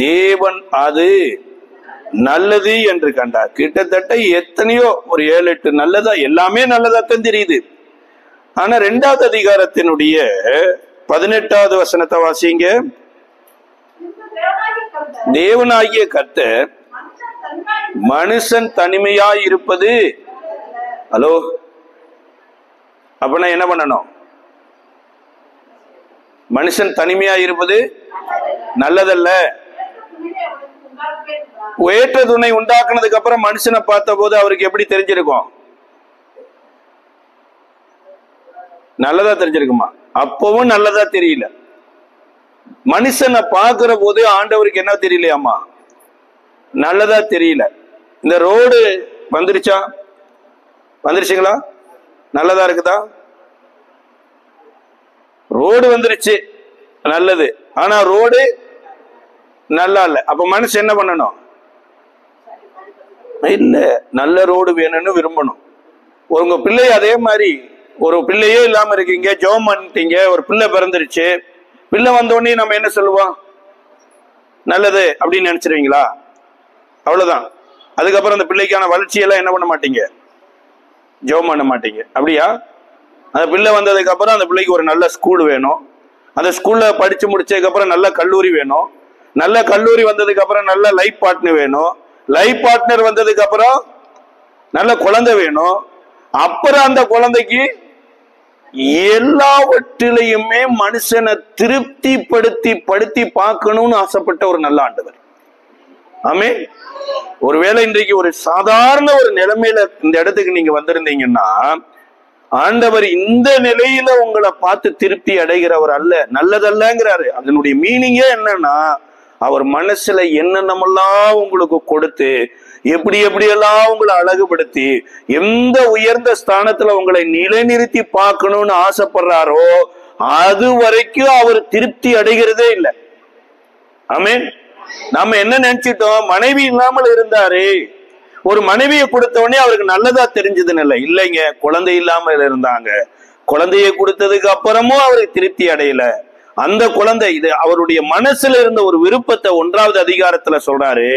தேவன் அது நல்லது என்று கண்டார். கிட்டத்தட்ட எத்தனையோ ஒரு 7-8 நல்லதா, எல்லாமே நல்லதாத்தான் தெரியுது. ஆனா 2வது அதிகாரத்தினுடைய 18வது வசனத்தை வாசிங்க. தேவனாகிய கர்த்தர் மனுஷன் தனிமையாய் இருப்பது. ஹலோ, அப்படின்னா என்ன பண்ணணும்? மனுஷன் தனிமையாய் இருப்பது நல்லதல்ல. ஏற்ற துணை உண்டாக்குனதுக்கு அப்புறம் மனுஷனை பார்த்த போது அவருக்கு எப்படி தெரிஞ்சிருக்கும்? நல்லதா தெரிஞ்சிருக்குமா? அப்பவும் நல்லதா தெரியல. மனுஷனை பார்க்கிற போது ஆண்டவருக்கு என்ன தெரியலையாமா? நல்லதா தெரியல. இந்த ரோடு வந்துருச்சா? வந்துருச்சுங்களா? நல்லதா இருக்குதா? ரோடு வந்துருச்சு, நல்லது. ஆனா ரோடு நல்லா இல்ல. அப்ப மனுஷன் என்ன பண்ணணும்? இல்ல, நல்ல ரோடு வேணும்னு விரும்பணும். உங்க பிள்ளை அதே மாதிரி, ஒரு பிள்ளையே இல்லாம இருக்கீங்க, ஜெபம் பண்ணிட்டீங்க, ஒரு பிள்ளை பிறந்துருச்சு. பிள்ளை வந்தோடனே நம்ம என்ன சொல்லுவோம்? நல்லது அப்படின்னு நினைச்சிருவீங்களா? அவ்வளவுதான். அதுக்கப்புறம் அந்த பிள்ளைக்கான வளர்ச்சியெல்லாம் என்ன பண்ண மாட்டீங்க? ஜெபம் பண்ண மாட்டீங்க. அப்படியா? அந்த பிள்ளை வந்ததுக்கு அப்புறம் அந்த பிள்ளைக்கு ஒரு நல்ல ஸ்கூல் வேணும். அந்த ஸ்கூல்ல படிச்சு முடிச்சதுக்கு அப்புறம் நல்ல கல்லூரி வேணும். நல்ல கல்லூரி வந்ததுக்கு அப்புறம் நல்ல லைஃப் பார்ட்னர் வேணும். லைஃப் பார்ட்னர் வந்ததுக்கு அப்புறம் நல்ல குழந்தை வேணும். அப்புறம் அந்த குழந்தைக்கு எல்லாவற்றிலையுமே மனுஷனை திருப்திப்படுத்தி பார்க்கணும்னு ஆசைப்பட்ட ஒரு நல்ல ஆண்டவர். ஆமே. ஒருவேளை இன்றைக்கு ஒரு சாதாரண ஒரு நிலைமையில இந்த இடத்துக்கு நீங்க வந்திருந்தீங்கன்னா, ஆண்டவர் இந்த நிலையில உங்களை பார்த்து திருப்தி அடைகிறவர் அல்ல, நல்லதல்லங்கிறாரு. அதனுடைய மீனிங்கே என்னன்னா, அவர் மனசுல என்னென்னமெல்லாம் உங்களுக்கு கொடுத்து, எப்படியெல்லாம் உங்களை அழகுபடுத்தி, எந்த உயர்ந்த ஸ்தானத்துல உங்களை நிலைநிறுத்தி பார்க்கணும்னு ஆசைப்படுறாரோ அது வரைக்கும் அவர் திருப்தி அடைகிறதே இல்லை. ஆமென். நாம என்ன நினைச்சிட்டோம்? மனைவி இல்லாமல் இருந்தாரு, ஒரு மனைவியை கொடுத்த உடனே அவருக்கு நல்லதா தெரிஞ்சதுன்னு இல்லை. இல்லைங்க, குழந்தை இல்லாமல் இருந்தாங்க. குழந்தையை கொடுத்ததுக்கு அப்புறமும் அவருக்கு திருப்தி அடையல. அந்த குழந்தை, இது அவருடைய மனசுல இருந்த ஒரு விருப்பத்தை 1வது அதிகாரத்துல சொல்றாரு.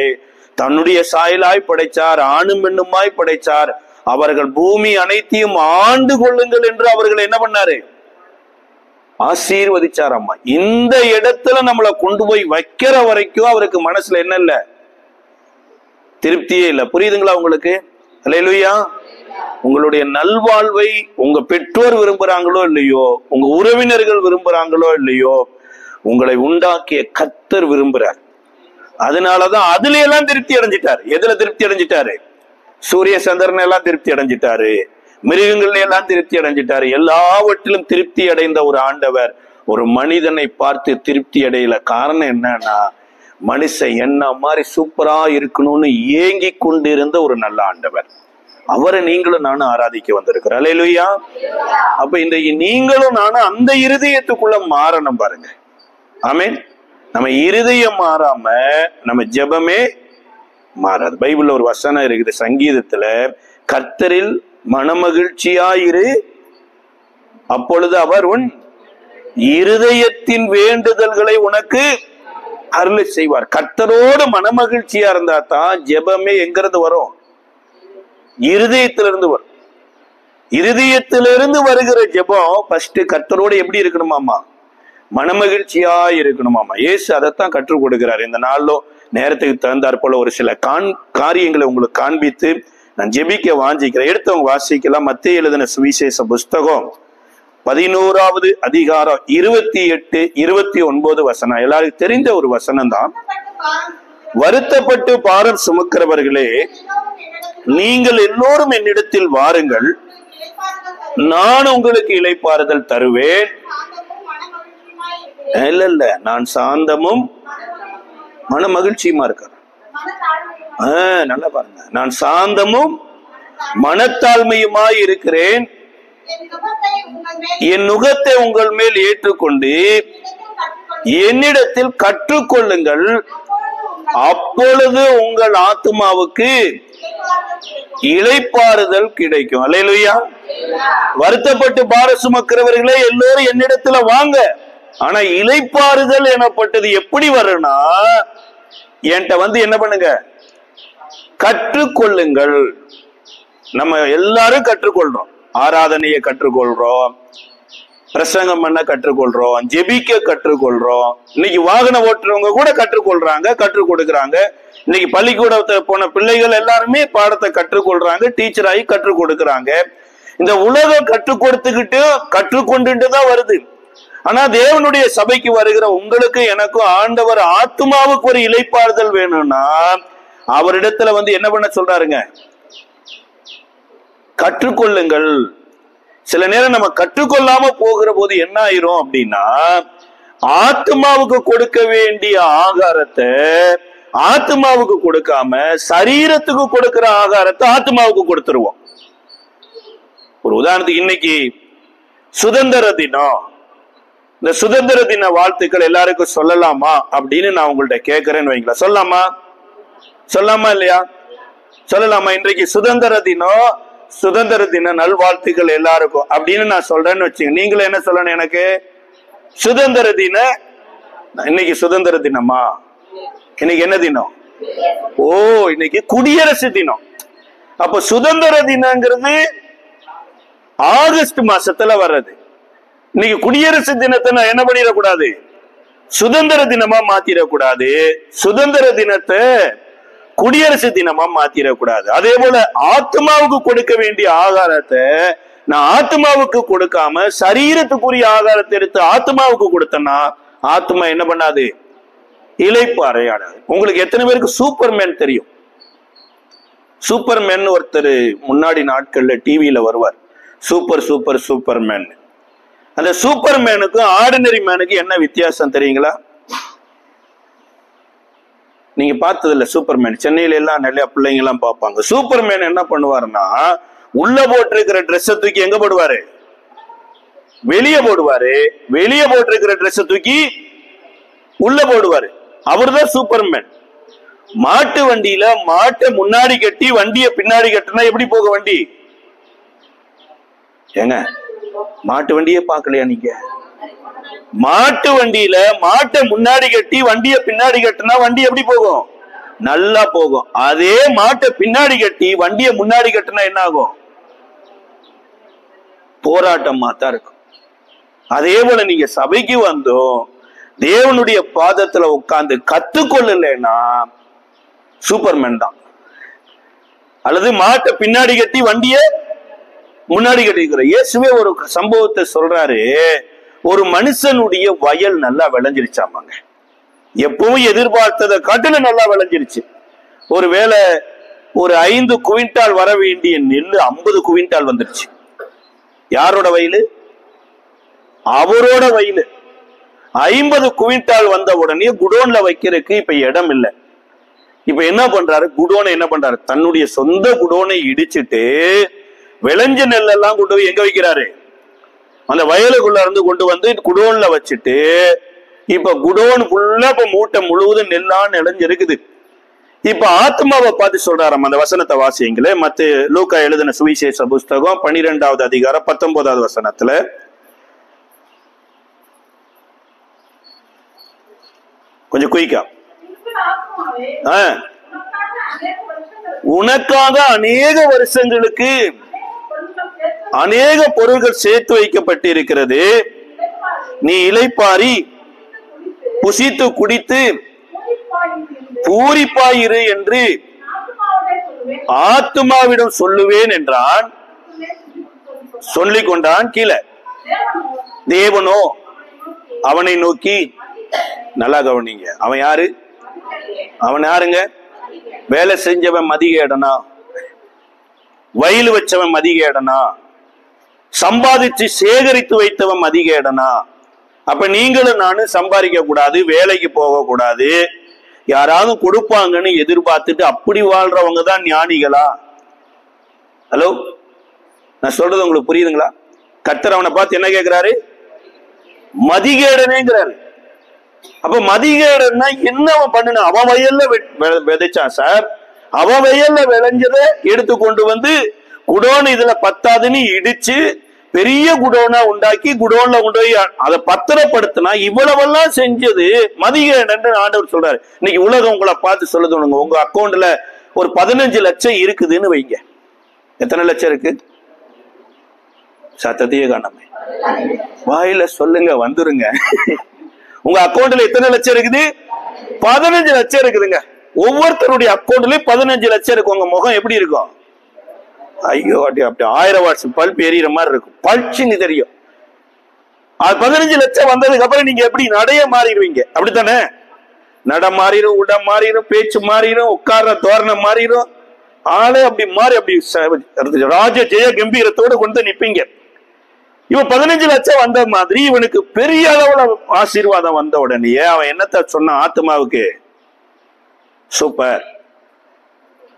தன்னுடைய சாயலாய் படைச்சார், ஆணும் பெண்ணுமாய் படைச்சார், அவர்கள் பூமி அனைத்தையும் ஆண்டு கொள்ளுங்கள் என்று அவர்கள் என்ன பண்ணாரு? ஆசீர்வதிச்சார். அம்மா, இந்த இடத்துல நம்மளை கொண்டு போய் வைக்கிற வரைக்கும் அவருக்கு மனசுல என்ன இல்ல? திருப்தியே இல்லை. புரியுதுங்களா உங்களுக்கு? அல்லேலூயா. உங்களுடைய நல்வாழ்வை உங்க பெற்றோர் விரும்புறாங்களோ இல்லையோ, உங்க உறவினர்கள் விரும்புறாங்களோ இல்லையோ, உங்களை உண்டாக்கிய கர்த்தர் விரும்புறார். அதனாலதான் அதுல எல்லாம் திருப்தி அடைஞ்சிட்டாரு. எதுல திருப்தி அடைஞ்சிட்டாரு? சூரிய சந்திரன் எல்லாம் திருப்தி அடைஞ்சிட்டாரு, மிருகங்கள்ல எல்லாம் திருப்தி அடைஞ்சிட்டாரு. எல்லாவற்றிலும் திருப்தி அடைந்த ஒரு ஆண்டவர் ஒரு மனிதனை பார்த்து திருப்தி அடையல. காரணம் என்னன்னா, மனுஷன் என்ன மாதிரி சூப்பரா இருக்கணும்னு ஏங்கி கொண்டிருந்த ஒரு நல்ல ஆண்டவர். அவரை நீங்களும் நானும் ஆராதிக்க வந்திருக்கிறோம். அல்லேலூயா. அப்ப இன்றைக்கு நீங்களும் நானும் அந்த இருதயத்துக்குள்ள மாறணும் பாருங்க. ஆமென். நம்ம இருதயம் மாறாம நம்ம ஜெபமே மாறாது. பைபிள்ல ஒரு வசனம் இருக்குது, சங்கீதத்துல, கர்த்தரில் மனமகிழ்ச்சியாயிரு, அப்பொழுது அவர் உன் இருதயத்தின் வேண்டுதல்களை உனக்கு அருளை செய்வார். கர்த்தரோடு மனமகிழ்ச்சியா இருந்தா தான் ஜெபமே எங்கிருந்து வரும்? இருதயத்திலிருந்து வரும். இருதயத்திலிருந்து வருகிற ஜெபம் ஃபர்ஸ்ட் கர்த்தரோடு எப்படி இருக்கணுமாமா? மனமகிழ்ச்சியா இருக்கணுமாமா. இயேசு அதைத்தான் கற்றுக் கொடுக்கிறார். இந்த நாளிலோ நேரத்துக்கு தகுந்தாற் போல ஒரு சில காரியங்களை உங்களுக்கு காண்பித்து நான் ஜெபிக்க வாஞ்சிக்கிறேன். எடுத்தவங்க வாசிக்கலாம். மத்தேயு எழுதின சுவிசேஷ புஸ்தகம் 11வது அதிகாரம் 28, 29 வசனம். எல்லாருக்கும் தெரிந்த ஒரு வசனம் தான். வருத்தப்பட்டு பாரம் சுமக்கிறவர்களே, நீங்கள் எல்லோரும் என்னிடத்தில் வாருங்கள், நான் உங்களுக்கு இளைப்பாறுதல் தருவேன். இல்ல, நான் சாந்தமும் மன மகிழ்ச்சியுமா இருக்கிறேன். நல்லா பாருங்க, நான் சாந்தமும் மனத்தாழ்மையுமாய் இருக்கிறேன். என் நுகத்தை உங்கள் மேல் ஏற்றுக்கொண்டு என்னிடத்தில் கற்றுக்கொள்ளுங்கள், அப்பொழுது உங்கள் ஆத்துமாவுக்கு இளைப்பாறுதல் கிடைக்கும். அல்லேலூயா. வருத்தப்பட்டு பாரம் சுமக்கிறவர்களே எல்லோரும் என்னிடத்துல வாங்க. ஆனா இளைப்பாறுதல் எனப்பட்டது எப்படி வரும்னா, என்கிட்ட வந்து என்ன பண்ணுங்க, கற்றுக்கொள்ளுங்கள். நம்ம எல்லாரும் கற்றுக்கொள்றோம். ஆராதனையை கற்றுக்கொள்றோம், பிரசங்கம் பண்ண கற்றுக்கொள்றோம், ஜெபிக்க கற்றுக்கொள்றோம். இன்னைக்கு வாகனம் ஓட்டுறவங்க கூட கற்றுக்கொள்றாங்க, கற்றுக் கொடுக்கறாங்க. இன்னைக்கு பள்ளிக்கூடத்தை போன பிள்ளைகள் எல்லாருமே பாடத்தை கற்றுக்கொள்றாங்க, டீச்சர் ஆகி கற்றுக் கொடுக்கறாங்க. இந்த உலகம் கற்றுக் கொடுத்துக்கிட்டு கற்றுக்கொண்டு தான் வருது. ஆனா தேவனுடைய சபைக்கு வருகிற உங்களுக்கு எனக்கும் ஆண்டவர் ஆத்மாவுக்கு ஒரு இளைப்பாறுதல் வேணும்னா அவரிடத்துல வந்து என்ன பண்ண சொல்றாருங்க, கற்றுக்கொள்ளுங்கள். சில நேரம் நம்ம கற்றுக்கொள்ளாம போகிற போது என்ன ஆயிரும் அப்படின்னா, ஆத்மாவுக்கு கொடுக்க வேண்டிய ஆகாரத்தை ஆத்மாவுக்கு கொடுக்காம சரீரத்துக்கு கொடுக்கிற ஆகாரத்தை ஆத்மாவுக்கு கொடுத்துருவோம். ஒரு உதாரணத்துக்கு இன்னைக்கு சுதந்திர தினம், இந்த சுதந்திர தின வாழ்த்துக்கள் எல்லாருக்கும் சொல்லலாமா அப்படின்னு நான் உங்கள்ட்ட கேட்கிறேன்னு வைங்களா. சொல்லலாமா? சொல்லாமா இல்லையா? சொல்லலாமா? இன்றைக்கு சுதந்திர தினம், சுதந்திர தின நல்வாழ்த்துக்கள் எல்லாருக்கும் அப்படின்னு நான் சொல்றேன்னு வச்சுங்க. நீங்களும் என்ன சொல்லணும் எனக்கு? சுதந்திர தின, இன்னைக்கு சுதந்திர தினமா? இன்னைக்கு என்ன தினம்? ஓ, இன்னைக்கு குடியரசு தினம். அப்ப சுதந்திர தினங்கிறது ஆகஸ்ட் மாசத்துல வர்றது. இன்னைக்கு குடியரசு தினத்தை நான் என்ன பண்ணிடக்கூடாது, சுதந்திர தினமா மாத்திரக்கூடாது. சுதந்திர தினத்தை குடியரசு தினமா மாத்திரக்கூடாது. அதே போல ஆத்மாவுக்கு கொடுக்க வேண்டிய ஆகாரத்தை நான் ஆத்மாவுக்கு கொடுக்காம சரீரத்துக்குரிய ஆகாரத்தை எடுத்து ஆத்மாவுக்கு கொடுத்தேன்னா ஆத்மா என்ன பண்ணாது, இளைப்பாறையாடாது. உங்களுக்கு எத்தனை பேருக்கு சூப்பர்மேன் தெரியும்? சூப்பர்மேன் ஒருத்தர் முன்னாடி நாட்கள்ல டிவியில வருவார், சூப்பர் சூப்பர் சூப்பர்மேன். அந்த சூப்பர்மேனுக்கும் ஆர்டினரி மேனுக்கு என்ன வித்தியாசம் தெரியுங்களா? நீங்க பார்த்ததில்ல சூப்பர்மேன்? சென்னையில எல்லாம் நிறைய பிள்ளைங்க எல்லாம் பார்ப்பாங்க. சூப்பர்மேன் என்ன பண்ணுவாருன்னா, உள்ள போட்டிருக்கிற ட்ரெஸ்ஸை தூக்கி எங்க போடுவாரு, வெளியே போடுவாரு. வெளியே போட்டிருக்கிற ட்ரெஸ்ஸை தூக்கி உள்ள போடுவாரு. அவர்தான் சூப்பர்மேன். மாட்டு வண்டியில மாட்டை முன்னாடி கட்டி வண்டியை பின்னாடி கட்டினா எப்படி போக வண்டி? ஏங்க, மாட்டு வண்டியே பார்க்கலையா நீங்க? மாட்டு வண்டியில மாட்டை முன்னாடி கட்டி வண்டியை பின்னாடி கட்டினா வண்டி எப்படி போகும்? நல்லா போகும். அதே மாட்டை பின்னாடி கட்டி வண்டியை முன்னாடி கட்டினா என்ன ஆகும்? போராட்டமா தான் இருக்கும். அதே போல நீங்க சபைக்கு வந்தோம் தேவனுடைய பாதத்துல உட்கார்ந்து கத்துக்கொள்ளலைன்னா சூப்பர்மேன் தான். அல்லது மாட்டை பின்னாடி கட்டி வண்டிய முன்னாடி கட்டிக்கிற. இயேசுவே ஒரு சம்பவத்தை சொல்றாரு. ஒரு மனுஷனுடைய வயல் நல்லா விளைஞ்சிருச்சாமாங்க. எப்பவும் எதிர்பார்த்ததை காட்டிலும் நல்லா விளைஞ்சிருச்சு. ஒருவேளை ஒரு 5 குவிண்டால் வர வேண்டிய நெல் 50 குவிண்டால் வந்துருச்சு. யாரோட வயலு? அவரோட வயலு. 50 குவிண்டால் வந்த உடனே குடோன்ல வைக்கிறதுக்கு இப்ப இடம் இல்லை. இப்ப என்ன பண்றாரு? குடோனை என்ன பண்றாரு? தன்னுடைய சொந்த குடோனை இடிச்சிட்டு விளைஞ்ச நெல்லெல்லாம் கொண்டு போய் எங்க வைக்கிறாரு? அந்த வயலுக்குள்ள இருந்து கொண்டு வந்து குடோன்ல வச்சுட்டு, இப்ப குடோன் ஃபுல்லா இப்ப மூட்டை முழுவதும் நெல்லான்னு இளைஞ்சிருக்குது. இப்ப ஆத்மாவை பார்த்து சொல்றாராம். அந்த வசனத்தை வாசிங்களே. மத்த லூக்கா எழுதின சுவிசேஷ புஸ்தகம் 12வது அதிகாரம் 19வது வசனத்துல, கொஞ்சம் குயிக்கா. உனக்காக அநேக வருஷங்களுக்கு அநேக பொருள்கள் சேர்த்து வைக்கப்பட்டிருக்கிறது. நீ இளைப்பாரி புசித்து குடித்து பூரிப்பாயிரு என்று ஆத்மாவிடம் சொல்லுவேன் என்றான். சொல்லிக் கொண்டான். கீழே, தேவனோ அவனை நோக்கி, நல்லா கவனிங்க, அவன் யாரு? அவன் யாருங்க? வேலை செஞ்சவன் மதிகேடனா? வயல் வச்சவன் மதிகேடனா? சம்பாதிச்சு சேகரித்து வைத்தவன் மதிகேடனா? அப்ப நீங்களும் நானும் சம்பாதிக்க கூடாது, வேலைக்கு போக கூடாது, யாராவது கொடுப்பாங்கன்னு எதிர்பார்த்துட்டு அப்படி வாழ்றவங்க தான் ஞானிகளா? ஹலோ, நான் சொல்றது உங்களுக்கு புரியுதுங்களா? கர்த்தர் அவனை பார்த்து என்ன கேட்கிறாரு? மதிகேடனேங்கிறாரு. அப்ப மதிகேடன்னா என்ன அவன் பண்ணணும்? அவன் வயல்ல விதைச்சான் சார். அவன் வயல்ல விளைஞ்சதை எடுத்து கொண்டு வந்து குடோன் இதுல பத்தாதுன்னு இடிச்சு பெரிய குடோனா உண்டாக்கி குடோன்ல கொண்டு போய் அதை பத்திரப்படுத்தினா இவ்வளவெல்லாம் செஞ்சது மதிகேடன் ஆண்டவர் சொல்றாரு. இன்னைக்கு உலகம் உங்களை பார்த்து சொல்லுது, உங்க அக்கௌண்ட்ல ஒரு 15 லட்சம் இருக்குதுன்னு வைங்க. எத்தனை லட்சம் இருக்கு? சத்தத்தையே காணாம வாயில சொல்லுங்க, வந்துருங்க. உங்க அக்கௌண்ட்ல எத்தனை லட்சம் இருக்குது? 15 லட்சம் இருக்குதுங்க. ஒவ்வொருத்தருடைய அக்கௌண்ட்லயும் 15 லட்சம் இருக்கு. உங்க முகம் எப்படி இருக்கும்? ஐயோ, அப்படி 1000 வாட்ஸ் பல்ப் எரியிற மாதிரி இருக்கும், பல்ச்சுன்னு தெரியும். அது 15 லட்சம் வந்ததுக்கு அப்புறம் நீங்க எப்படி நடைய மாறிடுவீங்க? அப்படித்தானே? நட மாறிடும், உடம் மாறிடும், பேச்சு மாறிடும், உட்கார்ற தோரணம் மாறிடும், ஆளே அப்படி மாறி அப்படி ராஜ ஜெய கம்பீரத்தோட கொண்டு நிப்பீங்க. இவன் 15 லட்சம் வந்த மாதிரி இவனுக்கு பெரிய அளவுல ஆசீர்வாதம் வந்த உடனே அவன் என்னத்த சொன்ன ஆத்மாவுக்கு? சூப்பர்.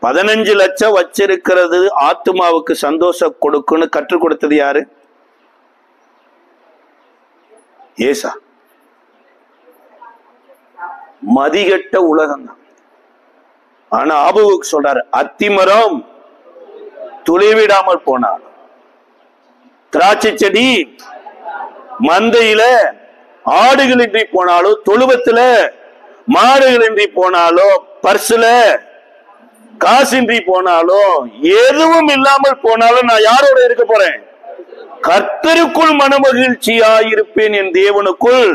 15 லட்சம் வச்சிருக்கிறது ஆத்மாவுக்கு சந்தோஷம் கொடுக்குன்னு கற்றுக் கொடுத்தது யாரு? ஏசா. மதிகட்ட உலகம் தான். ஆனா ஆபுக்கு சொல்றாரு, அத்திமரம் துளிவிடாமல் போனாலும், திராட்சை செடி மந்தையில ஆடுகளின்றி போனாலும், தொழுவத்துல மாடுகளின்றி போனாலும், பர்சுல காசின்றி போனாலும், எதுவும் இல்லாமல் போனாலும் நான் யாரோட இருக்க போறேன்? கர்த்தருக்குள் மனமகிழ்ச்சியாயிருப்பேன், என் தேவனுக்குள்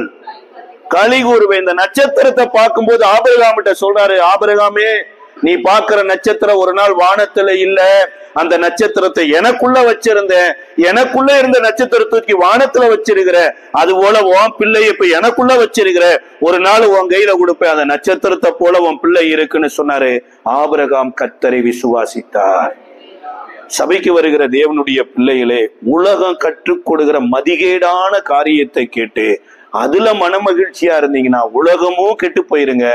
களி கூறுவேன். இந்த நட்சத்திரத்தை பார்க்கும்போது ஆபிரகாமிட்ட சொல்றாரு, ஆபிரகாமே, நீ பார்க்கிற நட்சத்திரம் ஒரு நாள் வானத்துல இல்ல, அந்த நட்சத்திரத்தை எனக்குள்ள வச்சிருந்தேன், எனக்குள்ள இருந்த நட்சத்திரத்துக்கு வானத்துல வச்சிருக்கிற, அது போல உன் பிள்ளைய இப்ப எனக்குள்ள வச்சிருக்கிற, ஒரு நாள் உன் கையில கொடுப்பேன், அந்த நட்சத்திரத்தை போல உன் பிள்ளை இருக்குன்னு சொன்னாரு. ஆபிரகாம் கர்த்தரை விசுவாசித்தார். சபைக்கு வருகிற தேவனுடைய பிள்ளைகளே, உலகம் கற்றுக் கொடுக்கிற மதிகேடான காரியத்தை கேட்டு அதுல மனமகிழ்ச்சியா இருந்தீங்கன்னா உலகமும் கெட்டு போயிருங்க,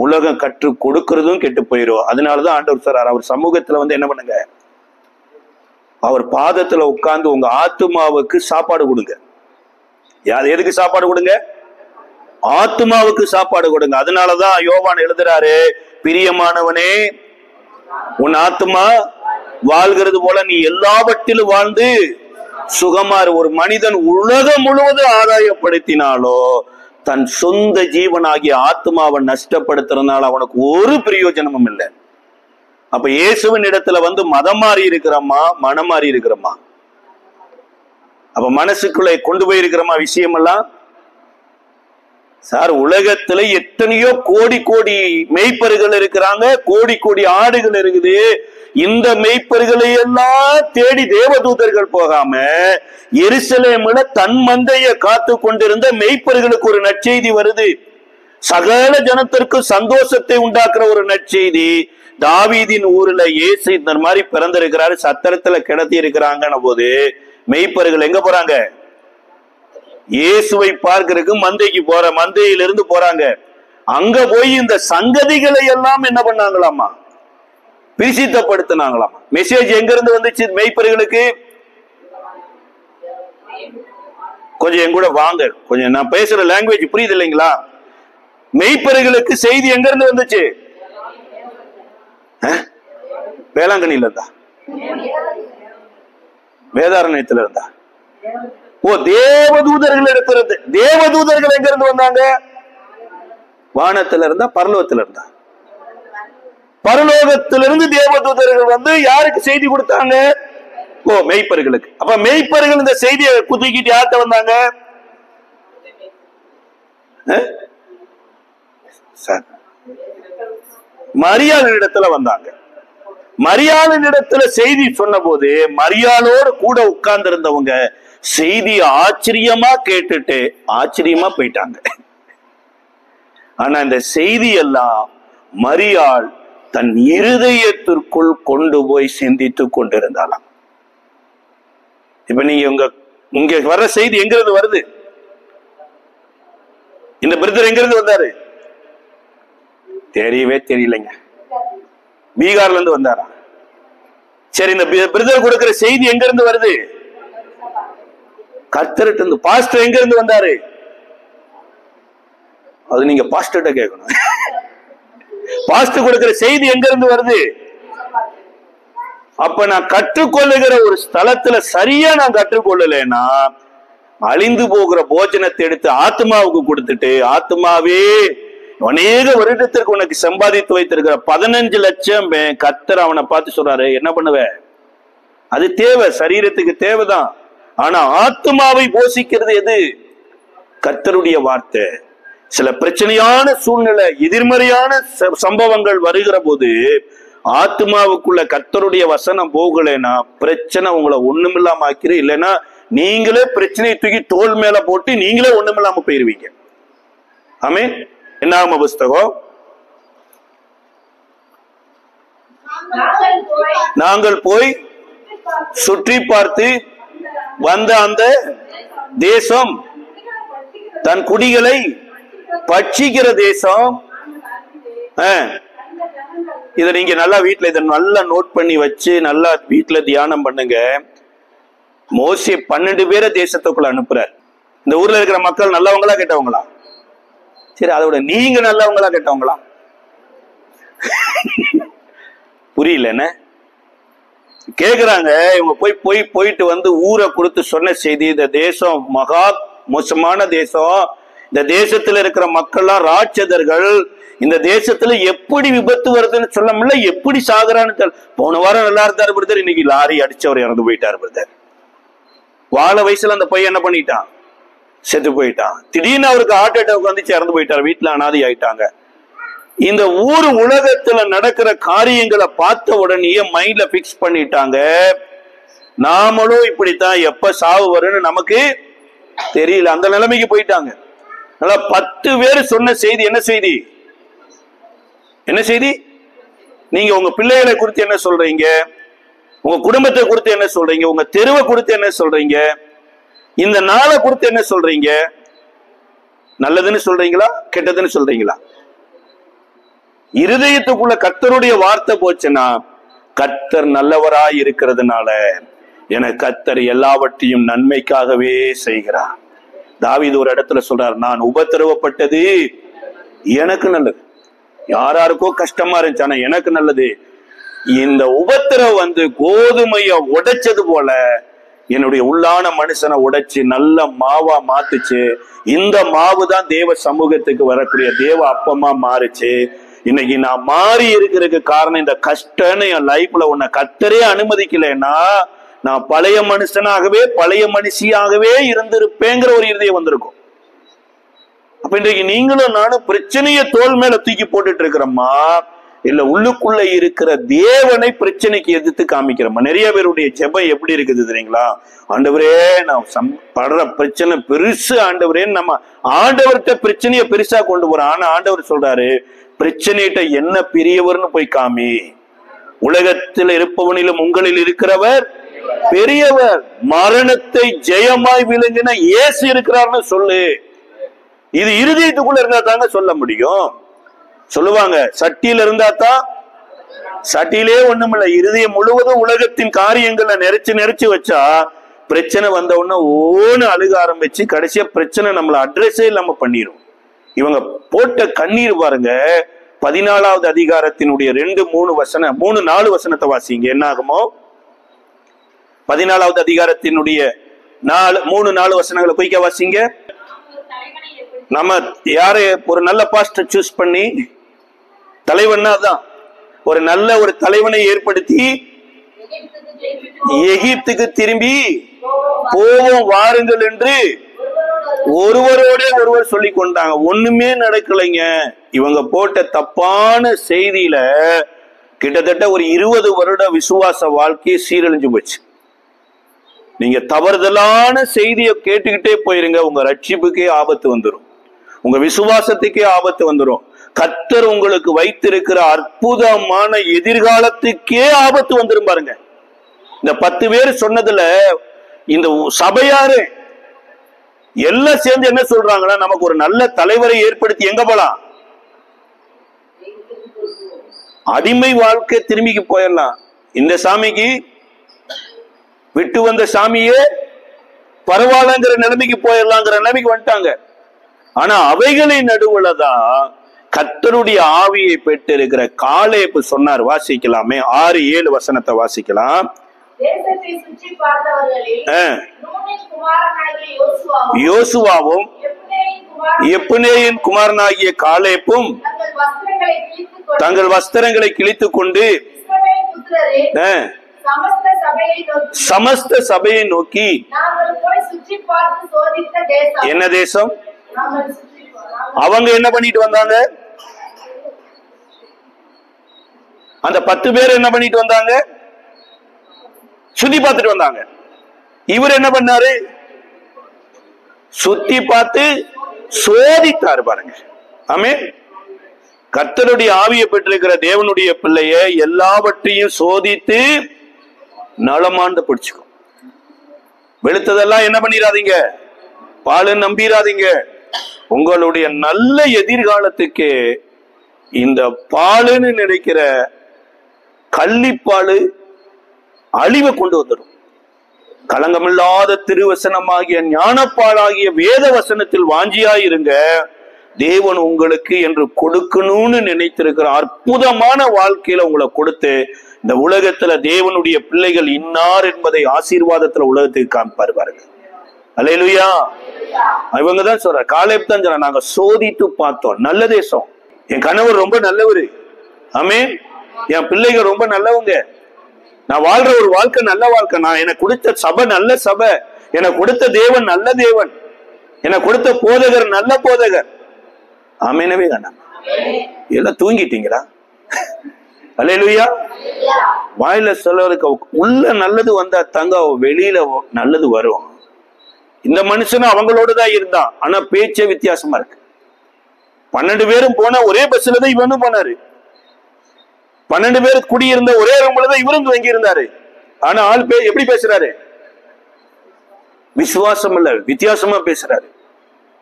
உலகம் கற்றுக் கொடுக்கிறதும் கெட்டு போயிரும். அதனாலதான் ஆண்டவர் சொல்றார், அவர் சமூகத்துல வந்து என்ன பண்ணுங்க? அவர் பாதத்துல உட்கார்ந்து உங்க ஆத்துமாவுக்கு சாப்பாடு கொடுங்க. யார் எதுக்கு சாப்பாடு கொடுங்க? ஆத்துமாவுக்கு சாப்பாடு கொடுங்க. அதனாலதான் யோவான் எழுதுறாரு, பிரியமானவனே, உன் ஆத்துமா வாழ்கிறது போல நீ எல்லாவற்றிலும் வாழ்ந்து சுகமாறு. ஒரு மனிதன் உலகம் முழுவதும் ஆதாயப்படுத்தினாலோ தன் சொந்த ஜீவனாகிய ஆத்மாவை நஷ்டப்படுத்துறதுனால அவனுக்கு ஒரு பிரயோஜனமும் இல்லை. அப்ப இயேசுவின் இடத்துல வந்து மதம் மாறி இருக்கிறோமா, மனம் மாறி இருக்கிறோமா? அப்ப மனசுக்குள்ள கொண்டு போயிருக்கிறோமா விஷயம் எல்லாம்? சார், உலகத்துல எத்தனையோ கோடி கோடி மெய்ப்பர்கள் இருக்கிறாங்க, கோடி கோடி ஆடுகள் இருக்குது. இந்த மெய்ப்பர்களை எல்லாம் தேடி தேவதூதர்கள் போகாம எருசலேமுல தன் மந்தையை காத்து கொண்டிருந்த மெய்ப்பர்களுக்கு ஒரு நற்செய்தி வருது. சகல ஜனத்திற்கு சந்தோஷத்தை உண்டாக்குற ஒரு நற்செய்தி. தாவீதின் ஊர்ல இயேசு இந்த மாதிரி பிறந்திருக்கிறாரு, சத்திரத்துல கிடத்தி இருக்கிறாங்கன்ன போது மெய்ப்பர்கள் எங்க போறாங்க? இயேசுவை பார்க்கிறதுக்கு மந்தைக்கு மந்தையிலிருந்து போறாங்க. அங்க போய் இந்த சங்கதிகளை எல்லாம் என்ன பண்ணாங்களாமா? பிரசித்தப்படுத்தினாங்களாமா. மெசேஜ் எங்க இருந்து வந்துச்சு மெய்ப்பர்களுக்கு? கொஞ்சம் என் கூட வாங்க, கொஞ்சம் நான் பேசுற லாங்குவேஜ் புரியுது இல்லைங்களா? மெய்ப்பர்களுக்கு செய்தி எங்க இருந்து வந்துச்சு? வேளாங்கண்ணில இருந்தா? வேதாரண்யத்துல இருந்தா? ஓ, தேவதூதர்கள் இருக்கிறது. தேவதூதர்கள் எங்க இருந்து வந்தாங்க? வானத்துல இருந்தா, பரலோகத்துல இருந்தா? பரலோகத்திலிருந்து தேவதூதர்கள் வந்து யாருக்கு செய்தி கொடுத்தாங்க? ஓ, மெய்ப்பர்களுக்கு. அப்ப மெய்ப்பர்கள் இந்த செய்தியை குத்திக்கிட்டு யார்கிட்ட வந்தாங்க? மரியாளின் இடத்துல வந்தாங்க. மரியாளின் இடத்துல செய்தி சொன்ன போது மரியாளோடு கூட உட்கார்ந்து இருந்தவங்க செய்தி ஆச்சரியமா கேட்டுட்டு ஆச்சரியமா போயிட்டாங்க. ஆனா இந்த செய்தி எல்லாம் மரியாள் தன் இருதயத்திற்குள் கொண்டு போய் சிந்தித்து கொண்டிருந்தாலாம். இப்ப நீங்க உங்க வர்ற செய்தி எங்கிருந்து வருது? இந்த பிரதர் எங்கிருந்து வந்தாரு? தெரியவே தெரியலைங்க. பீகார்ல இருந்து வந்தாரா? சரி, இந்த பிரதர் கொடுக்கிற செய்தி எங்க இருந்து வருது? கர்த்தர்ட்ட இருந்து. பாஸ்டர் எங்க இருந்து வந்தாரு? அது நீங்க பாஸ்டர்ட்ட கேட்கணும். பாஸ்டர் கொடுக்கிற செய்தி எங்க இருந்து வருது? அப்ப நான் கற்றுக்கொள்ளுகிற ஒரு ஸ்தலத்துல சரியா நான் கற்றுக்கொள்ளலைன்னா அழிந்து போகிற போஜனத்தை எடுத்து ஆத்மாவுக்கு கொடுத்துட்டு, ஆத்மாவே அநேக வருடத்திற்கு உனக்கு சம்பாதித்து வைத்திருக்கிற 15 லட்சம் கர்த்தர் அவனை பார்த்து சொல்றாரு, என்ன பண்ணுவ? அது தேவை, சரீரத்துக்கு தேவைதான். ஆனா ஆத்மாவை போஷிக்கிறது எது? கர்த்தருடைய வார்த்தை. சில பிரச்சனையான சூழ்நிலை, எதிர்மறையான சம்பவங்கள் வருகிற போது ஆத்மாவுக்குள்ள கர்த்தருடைய வசனம் போகலைன்னா பிரச்சனை உங்களை ஒண்ணுமில்லாம ஆக்கிரு. இல்லைன்னா நீங்களே பிரச்சனையை தூக்கி தோல் மேல போட்டு நீங்களே ஒண்ணுமில்லாம போயிருவீங்க. ஆமென். என்னாகம புஸ்தகம், நாங்கள் போய் சுற்றி பார்த்து வந்த அந்த தேசம் தன் குடிகளை பட்சிக்கிற தேசம். இதை நீங்க நல்லா வீட்டுல இதை நல்லா நோட் பண்ணி வச்சு நல்லா வீட்டுல தியானம் பண்ணுங்க. மோசே 12 பேரை தேசத்துக்குள்ள அனுப்புறார். இந்த ஊர்ல இருக்கிற மக்கள் நல்லவங்களா கெட்டவங்களா? சரி, அதோட நீங்க நல்லவங்களா கெட்டவங்களா? புரியல என்ன கேக்குறாங்க. இவங்க போயிட்டு வந்து ஊரை கொடுத்து சொன்ன செய்தி, இந்த தேசம் மகா மோசமான தேசம், இந்த தேசத்துல இருக்கிற மக்கள்லாம் ராட்சதர்கள், இந்த தேசத்துல எப்படி விபத்து வருதுன்னு சொல்ல முடியல, எப்படி சாகுறான்னு. போன வாரம் நல்லா இருந்தாரு பிரதர், இன்னைக்கு லாரி அடிச்சவர் இறந்து போயிட்டாரு பிரதர். வாழ வயசுல அந்த பையன் என்ன பண்ணிட்டான்? செத்து போயிட்டான். திடீர்னு அவருக்கு ஹார்ட் அட்டாக் வந்துச்சு, இறந்து போயிட்டாரு. வீட்டுல அனாதை ஆயிட்டாங்க. இந்த ஊர் உலகத்துல நடக்கிற காரியங்களை பார்த்த உடனே மைண்ட்ல பிக்ஸ் பண்ணிட்டாங்க, நாமளும் இப்படித்தான், எப்ப சாவு வரும்னு நமக்கு தெரியல. அந்த நிலைமைக்கு போயிட்டாங்க. 10 பேர் சொன்ன செய்தி என்ன செய்தி? என்ன செய்தி? நீங்க உங்க பிள்ளைகளை குறித்து என்ன சொல்றீங்க? உங்க குடும்பத்தை குறித்து என்ன சொல்றீங்க? உங்க தெருவை குறித்து என்ன சொல்றீங்க? இந்த நாளை குறித்து என்ன சொல்றீங்க? நல்லதுன்னு சொல்றீங்களா, கெட்டதுன்னு சொல்றீங்களா? இருதயத்துக்குள்ள கர்த்தருடைய வார்த்தை போச்சுன்னா, கர்த்தர் நல்லவராய் இருக்கிறதுனால எனக்கு கர்த்தர் எல்லாவற்றையும் நன்மைக்காகவே செய்கிறார். தாவீது ஒரு இடத்துல சொல்றார், நான் உபத்திரவப்பட்டது எனக்கு நல்லது. யாராருக்கோ கஷ்டமா இருந்துச்சு, ஆனா எனக்கு நல்லது. இந்த உபத்திரவம் கோதுமைய உடைச்சது போல என்னுடைய உள்ளான மனுஷனை உடைச்சு நல்ல மாவா மாத்துச்சு. இந்த மாவு தான் தேவ சமூகத்துக்கு வரக்கூடிய தேவ அப்பமா மாறுச்சு. இன்னைக்கு நான் மாறி இருக்கிறதுக்கு காரணம் இந்த கஷ்டம்னு என் லைஃப்ல உன்னை கர்த்தரே அனுமதிக்கலைன்னா நான் பழைய மனுஷனாகவே பழைய மனுஷியாகவே இருந்திருப்பேங்கிற ஒரு இருதயம் வந்திருக்கும். அப்ப இன்றைக்கு நீங்களும் நானும் பிரச்சனையை தோல் மேல தூக்கி போட்டுட்டு இருக்கிறோமா, இல்ல உள்ளுக்குள்ள இருக்கிற தேவனை பிரச்சனைக்கு எதிர்த்து காமிக்கிறோமா? நிறைய பேருடைய ஜெபம் எப்படி இருக்குது தெரியுங்களா? ஆண்டவரே, நான் படுற பிரச்சனை பெருசு ஆண்டவரே, நம்ம ஆண்டவர்கிட்ட பிரச்சனையை பெருசா கொண்டு போறோம். ஆனா ஆண்டவர் சொல்றாரு, பிரச்சனைகிட்ட என்ன பெரியவர்னு போய் காமி. உலகத்தில் இருப்பவனிலும் உங்களில் இருக்கிறவர் பெரியவர், மரணத்தை ஜெயமாய் விளங்கின இயேசு இருக்கிறார்னு சொல்லு. இது இருதயத்துக்குள்ள இருந்தா தாங்க சொல்ல முடியும். சொல்லுவாங்க, சட்டியில இருந்தா தான், சட்டியிலே ஒண்ணுமில்ல, இருதயம் முழுவதும் உலகத்தின் காரியங்களை நெரிச்சு வச்சா பிரச்சனை வந்த உடனே ஓன்னு அழுக ஆரம்பிச்சு கடைசியா பிரச்சனை நம்மள அட்ரஸே இல்லாம பண்ணிரும். இவங்க போட்ட கண்ணீர் பாருங்க. 14வது அதிகாரத்தினுடைய 3-4 வசனத்தை வாசிங்க. என்ன ஆகுமோ? 14வது அதிகாரத்தினுடைய 3-4 வசனங்களை குயிக்க வாசிங்க. நம்ம யாரு ஒரு நல்ல பாஸ்டர் சூஸ் பண்ணி, தலைவன்னா தான் ஒரு நல்ல ஒரு தலைவனை ஏற்படுத்தி எகிப்துக்கு திரும்பி போவோம் வாருங்கள் என்று ஒருவரோட ஒருவர் சொல்லி கொண்டாங்க. ஒண்ணுமே நடக்கலைங்க. இவங்க போட்ட தப்பான செய்தியில கிட்டத்தட்ட ஒரு 20 வருட விசுவாச வாழ்க்கையை சீரழிஞ்சு போச்சு. நீங்க தவறுதலான செய்தியை கேட்டுக்கிட்டே போயிருங்க, உங்க ரட்சிப்புக்கே ஆபத்து வந்துடும், உங்க விசுவாசத்துக்கே ஆபத்து வந்துடும். கர்த்தர் உங்களுக்கு வைத்திருக்கிற அற்புதமான எதிர்காலத்துக்கே ஆபத்து வந்துடும் பாருங்க. இந்த 10 பேர் சொன்னதுல இந்த சபையாரு எல்லாம் சேர்ந்து என்ன சொல்றாங்கன்னா, நமக்கு ஒரு நல்ல தலைவரை ஏற்படுத்தி எங்க போலாம்? அடிமை வாழ்க்கை திரும்பிக்கு போயிடலாம். இந்த சாமிக்கு விட்டு வந்த சாமியே பரவாயில்லங்கிற நிலைமைக்கு போயிடலாங்கிற நிலைமைக்கு வந்துட்டாங்க. ஆனா அவைகளின் நடுவுல தான் கர்த்தருடைய ஆவியை பெற்று இருக்கிற காலேப் சொன்னார். வாசிக்கலாமே, 6-7 வசனத்தை வாசிக்கலாம். தேசத்தை சுற்றி பார்த்தவர்களில் நூனின் குமாரனாகிய யோசுவாவும் எப்புனேயின் குமாரனாகிய காலேப்பும் தங்கள் வஸ்திரங்களை கிழித்துக் கொண்டு சமஸ்த சபையை நோக்கி, என்ன தேசம்? அவங்க என்ன பண்ணிட்டு வந்தாங்க? அந்த 10 பேர் என்ன பண்ணிட்டு வந்தாங்க? சுத்தி பார்த்துட்டு வந்தாங்க. இவர் என்ன பண்ணாரு? சுத்தி பார்த்து சோதித்தாரு. பாருங்க. ஆமென். கர்த்தருடைய ஆவியை பெற்றிருக்கிற தேவனுடைய பிள்ளைய எல்லாவற்றையும் சோதித்து நலமாண்டு பிடிச்சுக்கும். வெளுத்ததெல்லாம் என்ன பண்ணிடாதீங்க, பாலு நம்பிராதீங்க. உங்களுடைய நல்ல எதிர்காலத்துக்கு இந்த பாலுன்னு நினைக்கிற கள்ளிப்பாலு அழிவை கொண்டு வந்துடும். களங்கமில்லாத திருவசனமாகிய ஞானப்பாலாகிய வேத வசனத்தில் வாஞ்சியாயிருங்க. தேவன் உங்களுக்கு என்று கொடுக்கணும்னு நினைத்திருக்கிற அற்புதமான வாழ்க்கையில உங்களை கொடுத்து இந்த உலகத்துல தேவனுடைய பிள்ளைகள் இன்னார் என்பதை ஆசீர்வாதத்துல உலகத்துக்கு காமிப்பார். பாருங்க. அல்லேலூயா. இவங்கதான் சொல்ற, காலேப் தான் சொல்ற, நாங்க சோதித்து பார்த்தோம், நல்ல தேசம். என் கணவர் ரொம்ப நல்லவரு. ஆமென். என் பிள்ளைகள் ரொம்ப நல்லவங்க. நான் வாழ்ற ஒரு வாழ்க்கை நல்ல வாழ்க்கை. நான் எனக்கு கொடுத்த சபை நல்ல சபை. எனக்கு கொடுத்த தேவன் நல்ல தேவன். எனக்கு கொடுத்த போதகர் நல்ல போதகர். ஆமெனவே வேண்டாம். எல்லாம் தூங்கிட்டீங்களா? அல்லேலூயா. வாயில சொல்லவருக்கு உள்ள நல்லது வந்தா தங்க வெளியில நல்லது வரும். இந்த மனுஷனும் அவங்களோடதான் இருந்தான். ஆனா பேச்சே வித்தியாசமா இருக்கு. 12 பேரும் போனா ஒரே பஸ்ல தான் இவனும் போனாரு. 12 பேர் குடியிருந்த ஒரே ரூம்லதான் இவரும் தங்கி இருந்தாரு. ஆனா ஆள் எப்படி பேசுறாரு? விசுவாசம் இல்ல, வித்தியாசமா பேசுறாரு.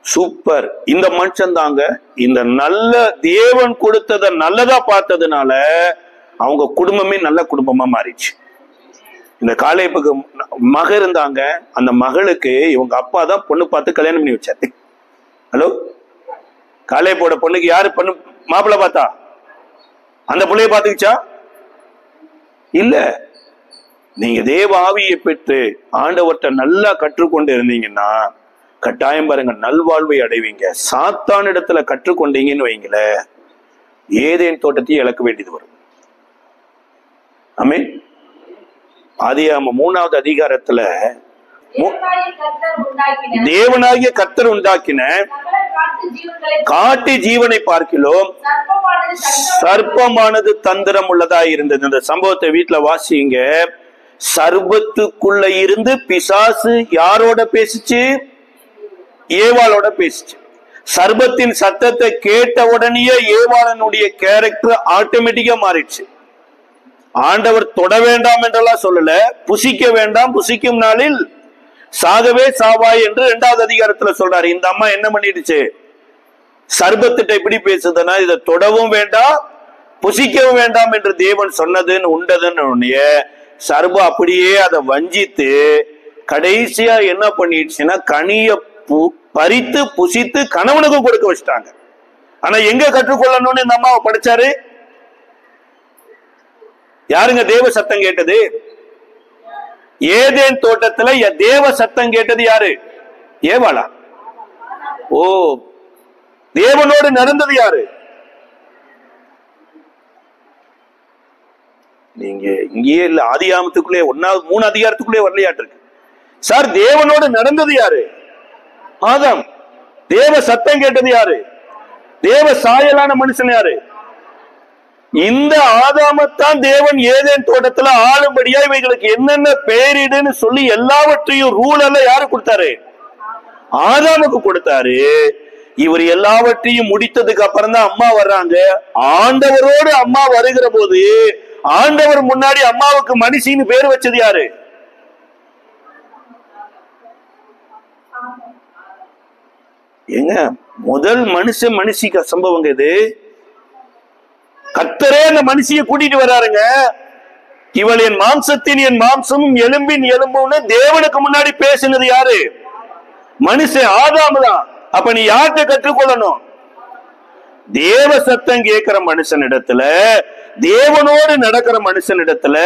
சூப்பர். இந்த மனுஷன் தாங்க இந்த நல்ல தேவன் கொடுத்தத நல்லதா பார்த்ததுனால அவங்க குடும்பமே நல்ல குடும்பமா மாறிச்சு. இந்த காலேப்புக்கு மக இருந்தாங்க. அந்த மகளுக்கு இவங்க அப்பா தான் பொண்ணு பார்த்து கல்யாணம் பண்ணி வச்சாரு. ஹலோ, காலேப்போட பொண்ணுக்கு யாரு பொண்ணு மாப்பிள்ளை பார்த்தா? அந்த பிள்ளைய பார்த்துக்கிச்சா? இல்ல. நீங்க தேவ ஆவியை பெற்று ஆண்டவர்கிட்ட நல்லா கற்றுக்கொண்டு இருந்தீங்கன்னா கட்டாயம் பாருங்க நல்வாழ்வை அடைவீங்க. சாத்தான் இடத்துல கற்றுக்கொண்டீங்கன்னு வைங்கள, ஏதேன் தோட்டத்தையும் இழக்க வேண்டியது வரும். ஆமென். ஆதியாகமம் 3வது அதிகாரத்துல தேவனாகிய கர்த்தர் உண்டாக்கின காட்டு ஜீவனை பார்க்கிலும் சர்ப்பமானது தந்திரம் உள்ளதா இருந்தது. இந்த சம்பவத்தை வீட்டுல வாசிங்க. சர்ப்பத்துக்குள்ள இருந்து பிசாசு யாரோட பேசிச்சு? ஏவாளோட பேசிச்சு. சர்ப்பத்தின் சத்தத்தை கேட்ட உடனே ஏவாளனுடைய கேரக்டர் ஆட்டோமேட்டிக்கா மாறிடுச்சு. ஆண்டவர் தொட வேண்டாம் என்றெல்லாம் சொல்லல, புசிக்க வேண்டாம், புசிக்கும் நாளில் சாகவே சாவாய் என்று 2வது அதிகாரத்துல சொல்றாரு. இந்த அம்மா என்ன பண்ணிடுச்சு? சர்ப்பத்திட்ட எப்படி பேசுதுன்னா, இதை தொடவும் வேண்டாம், புசிக்கவும் வேண்டாம் என்று தேவன் சொன்னதுன்னு உண்டதுன்னு சர்ப்பம் அப்படியே அதை வஞ்சித்து கடைசியா என்ன பண்ணிடுச்சுன்னா கனிய பறித்து புசித்து கணவனுக்கு கொடுக்க வச்சுட்டாங்க. ஆனா எங்க கற்றுக்கொள்ளணும்னு இந்த அம்மாவை படிச்சாரு? யாருங்க தேவ சத்தம் கேட்டது? ஏதேன் தோட்டத்துல தேவ சத்தம் கேட்டது யாரு? ஏவாளா? ஓ, தேவனோடு நடந்தது யாரு? நீங்க இங்கேயே இல்ல, ஆதியாகமத்துக்குள்ளே 1-3 அதிகாரத்துக்குள்ளே வரலையாட்டு இருக்கு. சார், தேவனோடு நடந்தது யாரு? ஆதாம். தேவ சத்தம் கேட்டது யாரு? தேவ சாயலான மனுஷன் யாரு? இந்த ஆதாமத்தான் தேவன் ஏதேன் தோட்டத்துல ஆளும்படியா இவைகளுக்கு என்னென்ன பெயரிடுன்னு சொல்லி எல்லாவற்றையும் ரூல் எல்லாம் யாரு கொடுத்தாரு? ஆதாமுக்கு கொடுத்தாரு. இவர் எல்லாவற்றையும் முடித்ததுக்கு அப்புறம் தான் அம்மா வர்றாங்க. ஆண்டவரோடு அம்மா வருகிற போது ஆண்டவர் முன்னாடி அம்மாவுக்கு மனுஷின்னு பேர் வச்சது யாரு? ஏங்க, முதல் மனுஷிக்கு சம்பவங்க இது. கர்த்தரே அந்த மனுஷிய கூட்டிட்டு வர்றாருங்க. இவள் என் மாம்சத்தின் என் மாம்சமும் எலும்பின் எலும்புன்னு தேவனுக்கு முன்னாடி பேசினது யாரு? மனுஷன், ஆதாம் தான். அப்ப நீ யார்கிட்ட கற்றுக்கொள்ளணும்? தேவ சத்தம் கேட்கிற மனுஷனிடத்துல, தேவனோடு நடக்கிற மனுஷனிடத்துல,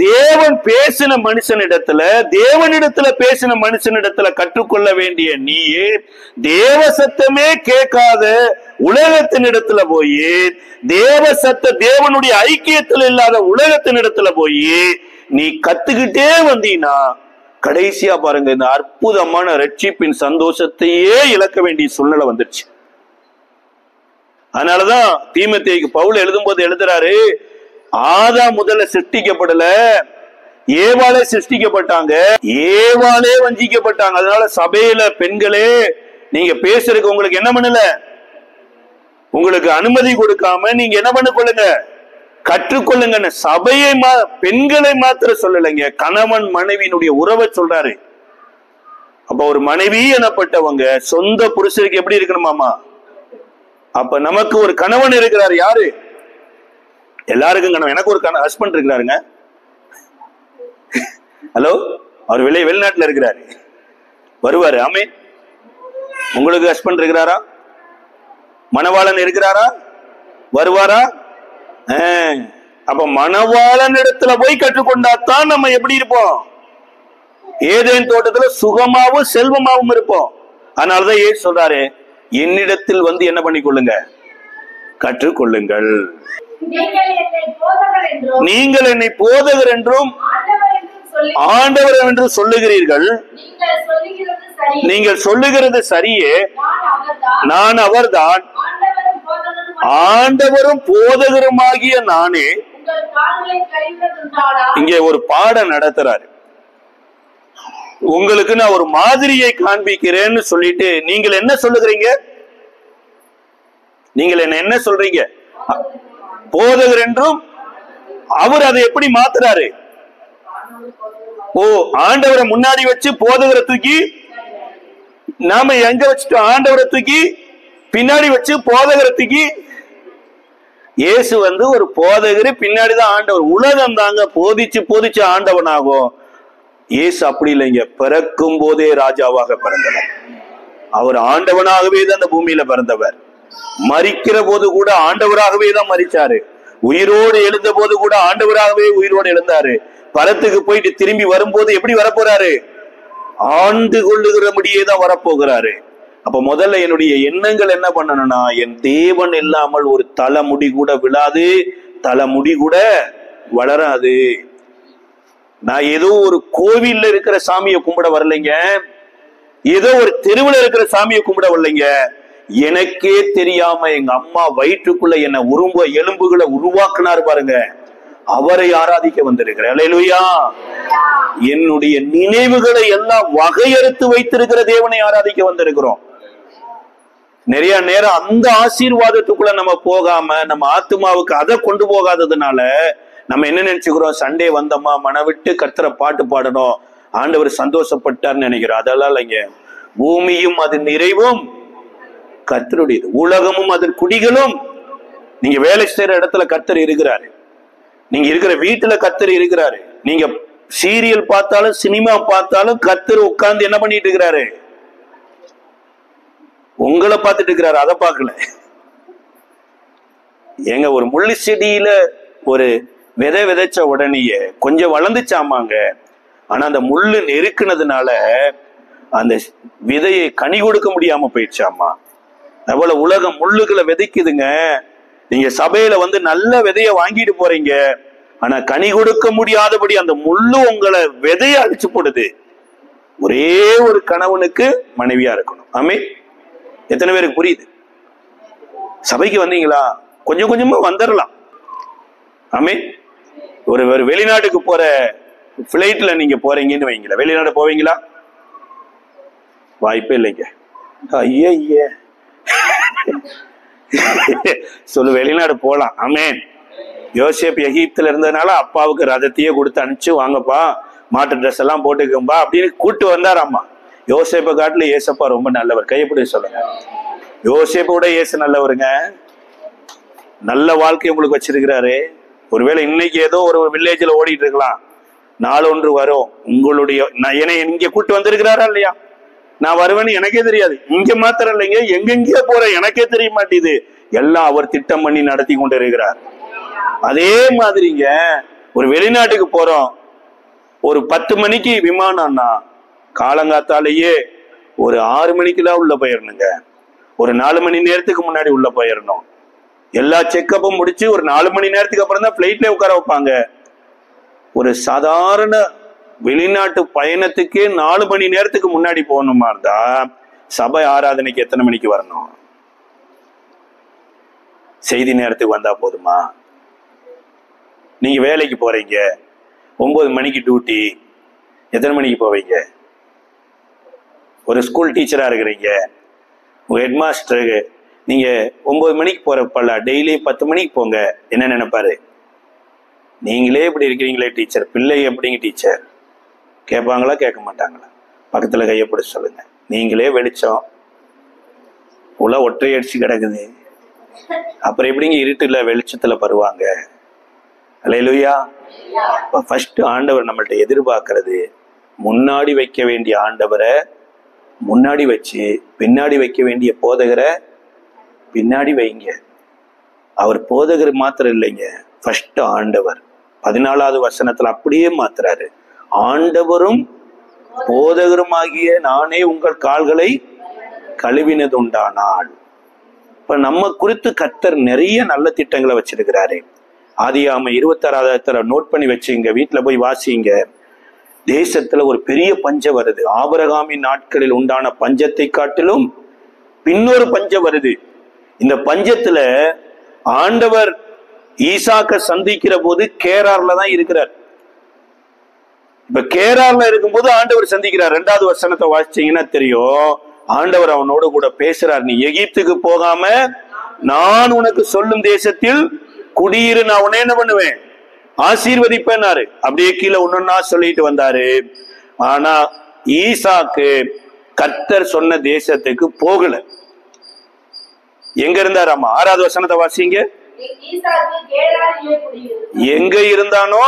தேவன் பேசின மனுஷனிடத்துல, தேவனிடத்துல பேசின மனுஷனிடத்துல கற்றுக்கொள்ள வேண்டிய நீயே தேவ சத்தமே கேட்காத உலகத்தினிடத்துல போய், தேவனுடைய ஐக்கியத்தில் இல்லாத உலகத்தினிடத்துல போய் நீ கத்துக்கிட்டே வந்தீனா கடைசியா பாருங்க, இந்த அற்புதமான ரட்சிப்பின் சந்தோஷத்தையே இழக்க வேண்டிய சூழ்நிலை வந்துருச்சு. அதனாலதான் தீமோத்தேயுக்கு பவுல் எழுதும் போது எழுதுறாரு, ஆதாம் முதல்ல சிருஷ்டிக்கப்படல, ஏவாளே சிருஷ்டிக்கப்பட்டாங்க, ஏவாளே வஞ்சிக்கப்பட்டாங்க. அதனால சபையில பெண்களே நீங்க பேசுறதுக்கு உங்களுக்கு என்ன பண்ணல, உங்களுக்கு அனுமதி கொடுக்காம நீங்க என்ன பண்ண கொள்ளுங்க, கற்றுக்கொள்ளுங்க. சபையை பெண்களை மாத்திர சொல்லலைங்க, கணவன் மனைவியினுடைய உறவை சொல்றாரு. அப்ப ஒரு மனைவி எனப்பட்டவங்க சொந்த புருஷருக்கு எப்படி இருக்கணுமாமா? அப்ப நமக்கு ஒரு கணவன் இருக்கிறாரு. யாரு? எல்லாருக்கும் கணவன். எனக்கு ஒரு ஹஸ்பண்ட் இருக்கிறாருங்க. ஹலோ, அவர் வெளிநாட்டுல இருக்கிறாரு, வருவாரு. ஆமே. உங்களுக்கு ஹஸ்பண்ட் இருக்கிறாரா? மணவாளன் இருக்கிறாரா? வருவாரா? அப்ப மணவாளன் இடத்துல போய் கற்றுக்கொண்டாத்தான் நம்ம எப்படி இருப்போம்? ஏதேன் தோட்டத்துல சுகமாவும் செல்வமாவும் இருப்போம். அதனாலதான் ஏன் சொல்றாரு, என்னிடத்தில் வந்து என்ன பண்ணிக்கொள்ளுங்க, கற்றுக்கொள்ளுங்கள். நீங்கள் என்னை போதகர் என்றும் ஆண்டவர் என்றும் சொல்லுகிறீர்கள். நீங்கள் சொல்லுகிறது சரியே, நான் அவர்தான், ஆண்டவரும் போதகருமாகிய நானே. இங்கே ஒரு பாடம் நடத்துறாரு. உங்களுக்கு நான் ஒரு மாதிரியை காண்பிக்கிறேன்னு சொல்லிட்டு நீங்கள் என்ன சொல்லுகிறீங்க? நீங்கள் என்ன சொல்றீங்க? போதகர் என்றும். அவர் அதை எப்படி மாத்துறாரு? ஓ, ஆண்டவரை முன்னாடி வச்சு போதகரை தூக்கி நாம எங்க வச்சுட்டோம்? ஆண்டவரை தூக்கி பின்னாடி வச்சு போதகரை தூக்கி. இயேசு வந்து ஒரு போதகர், பின்னாடிதான் ஆண்டவர். உலகம் தாங்க போதிச்சு போதிச்சு ஆண்டவன் ஆகும். இயேசு அப்படி இல்லைங்க, பிறக்கும் போதே ராஜாவாக பிறந்தவர். அவர் ஆண்டவனாகவே தான் அந்த பூமியில பிறந்தவர். மரிக்கிற போது கூட ஆண்டவராகவே தான் மரிச்சாரு. உயிரோடு எழுந்த போது கூட ஆண்டவராகவே உயிரோடு எழுந்தாரு. பரத்துக்கு போயிட்டு திரும்பி வரும்போது எப்படி வரப்போறாரு? ஆண்டு கொள்ளுகிறபடியே தான் வரப்போகிறாரு. அப்ப முதல்ல என்னுடைய எண்ணங்கள் என்ன பண்ணணும்னா, என் தேவன் இல்லாமல் ஒரு தலைமுடி கூட விழாது, தலைமுடி கூட வளராது. நான் ஏதோ ஒரு கோவில்ல இருக்கிற சாமியை கும்பிட வரலைங்க, ஏதோ ஒரு தெருவில் இருக்கிற சாமியை கும்பிட வரலைங்க. எனக்கே தெரியாம எங்க அம்மா வயிற்றுக்குள்ள என்ன எலும்புகளை உருவாக்குனாரு பாருங்க, அவரை ஆராதிக்க வந்திருக்கிறேன். அல்லேலூயா. என்னுடைய நினைவுகளை எல்லாம் வகையறுத்து வைத்திருக்கிற தேவனை ஆராதிக்க வந்திருக்கிறோம். நிறைய நேரம் அந்த ஆசீர்வாதத்துக்குள்ள நம்ம போகாம, நம்ம ஆத்மாவுக்கு அதை கொண்டு போகாததுனால நம்ம என்ன நினைச்சுக்கிறோம்? சண்டே வந்தோமா, மனவிட்டு கர்த்தரை பாட்டு பாடணும், ஆண்டவர் சந்தோஷப்பட்டார்னு நினைக்கிறோம். அதெல்லாம் இல்லைங்க. பூமியும் அது நிறைவும் கர்த்தருடையது, உலகமும் அதன் குடிகளும். நீங்க வேலை செய்யற இடத்துல கர்த்தர் இருக்கிறாரு, நீங்க இருக்கிற வீட்டுல கர்த்தர் இருக்கிறாரு, நீங்க சீரியல் பார்த்தாலும் சினிமா பார்த்தாலும் கர்த்தர் உட்கார்ந்து என்ன பண்ணிட்டு இருக்கிறாரு? உங்களை பார்த்துட்டு இருக்கிறாரு, அதை பார்க்கல. ஏங்க, ஒரு முள்ளு செடியில ஒரு விதை விதைச்ச உடனேயே கொஞ்சம் வளர்ந்துச்சாமாங்க. ஆனா அந்த முள்ளு நெருக்குனதுனால அந்த விதையை கனி கொடுக்க முடியாம போயிடுச்சாமா. அவ்வளவு உலகம் முள்ளுகளை விதைக்குதுங்க. நீங்க சபையில வந்து நல்ல விதைய வாங்கிட்டு போறீங்க, ஆனா கனி கொடுக்க முடியாதபடி அந்த முள்ளு உங்களை விதைய அடிச்சு போடுது. ஒரே ஒரு கணவனுக்கு மனைவியா இருக்கணும். ஆமே. எத்தனை பேருக்கு புரியுது? சபைக்கு வந்தீங்களா? கொஞ்சம் கொஞ்சமா வந்துடலாம். ஆமே. ஒரு வெளிநாட்டுக்கு போற பிளைட்ல நீங்க போறீங்கன்னு வைங்களா, வெளிநாடு போவீங்களா? வாய்ப்பே இல்லைங்க. ஐய சொல்லு, வெளிநாடு போலாம். ஆமேன். யோசேப் எகிப்துல இருந்ததுனால அப்பாவுக்கு ரதத்தையே கொடுத்து அனுப்பிச்சு, வாங்கப்பா மாட்டு ட்ரெஸ் எல்லாம் போட்டுக்கம்பா அப்படின்னு கூட்டு வந்தாராம்மா. யோசேப்பை காட்டுல ஏசப்பா ரொம்ப நல்லவர். கையப்படி சொல்லுங்க. யோசேப்பை விட ஏசு நல்லவருங்க. நல்ல வாழ்க்கை உங்களுக்கு வச்சிருக்கிறாரு. ஒருவேளை இன்னைக்கு ஏதோ ஒரு வில்லேஜ்ல ஓடிட்டு இருக்கலாம், நாள் ஒன்று வரும் உங்களுடைய என்னை இங்க கூட்டு வந்திருக்கிறாரா இல்லையா? நான் வருவேன்னு எனக்கே தெரியாது. இங்க மாத்திரம் இல்லைங்க, எங்கெங்கேயோ போறேன் எனக்கே தெரிய மாட்டேது. எல்லாம் அவர் திட்டம் பண்ணி நடத்தி கொண்டு இருக்கிறார். அதே மாதிரிங்க ஒரு வெளிநாட்டுக்கு போறோம், ஒரு 10 மணிக்கு விமானம்னா காலங்காத்தாலேயே ஒரு 6 மணிக்கெல்லாம் உள்ள போயிடணுங்க. ஒரு 4 மணி நேரத்துக்கு முன்னாடி உள்ள போயிடணும். எல்லா செக்கப்பும் முடிச்சு ஒரு 4 மணி நேரத்துக்கு அப்புறம் தான் பிளைட்ல உட்கார வைப்பாங்க. ஒரு சாதாரண வெளிநாட்டு பயணத்துக்கே 4 மணி நேரத்துக்கு முன்னாடி போகணுமா இருந்தா சபை ஆராதனைக்கு எத்தனை மணிக்கு வரணும்? செய்தி நேரத்துக்கு வந்தா போதுமா? நீங்க வேலைக்கு போறீங்க, 9 மணிக்கு டியூட்டி, எத்தனை மணிக்கு போவீங்க? ஒரு ஸ்கூல் டீச்சரா இருக்கிறீங்க, உங்க ஹெட் மாஸ்டருக்கு நீங்க 9 மணிக்கு போறப்பல்ல, டெய்லி 10 மணிக்கு போங்க, என்ன நினைப்பாரு? நீங்களே இப்படி இருக்கிறீங்களே டீச்சர், பிள்ளை எப்படிங்க டீச்சர் கேட்பாங்களா கேட்க மாட்டாங்களா? பக்கத்துல கையப்படி சொல்லுங்க. நீங்களே வெளிச்சம், உள்ள ஒற்றை அடிச்சு கிடக்குது, அப்புறம் எப்படிங்க இருட்டுல வெளிச்சத்துல பருவாங்க? அல்லேலூயா. ஃபர்ஸ்ட் ஆண்டவர் நம்மள்ட்ட எதிர்பார்க்கறது, முன்னாடி வைக்க வேண்டிய ஆண்டவரை முன்னாடி வச்சு பின்னாடி வைக்க வேண்டிய போதகரை பின்னாடி வைங்க. அவர் போதகர் மாத்திரம் இல்லைங்க, ஃபர்ஸ்ட் ஆண்டவர். 14வது வசனத்துல அப்படியே மாத்துறாரு, ஆண்டவரும் போதகருமாகிய நானே உங்கள் கால்களை கழுவினது உண்டானால். இப்ப நம்ம குறித்து கர்த்தர் நிறைய நல்ல திட்டங்களை வச்சிருக்கிறாரு. ஆதியாகமம் 26 நோட் பண்ணி வச்சுங்க, வீட்டுல போய் வாசிங்க. தேசத்துல ஒரு பெரிய பஞ்சம் வருது. ஆபிரகாமின் நாட்களில் உண்டான பஞ்சத்தை காட்டிலும் பின்னொரு பஞ்சம் வருது. இந்த பஞ்சத்துல ஆண்டவர் ஈசாக்க சந்திக்கிற போது கேரார்ல தான் இருக்கிறார். இப்ப கேரார்ல இருக்கும்போது ஆண்டவர் சந்திக்கிறார். 2வது வசனத்தை வாசிச்சீங்கன்னா தெரியும், ஆண்டவர் அவனோடு கூட பேசுறார். நீ எகிப்துக்கு போகாம நான் உனக்கு சொல்லும் தேசத்தில் குடியிரு, நான் உன்னை என்ன பண்ணுவேன்? ஆசீர்வதிப்பேன்னாரு. அப்படியே கீழே ஒன்னொன்னா சொல்லிட்டு வந்தாரு. ஆனா ஈசாக்கு கர்த்தர் சொன்ன தேசத்துக்கு போகல. எங்க இருந்தாராமா? 6வது வசனத்தை வாசிங்க. எங்க இருந்தானோ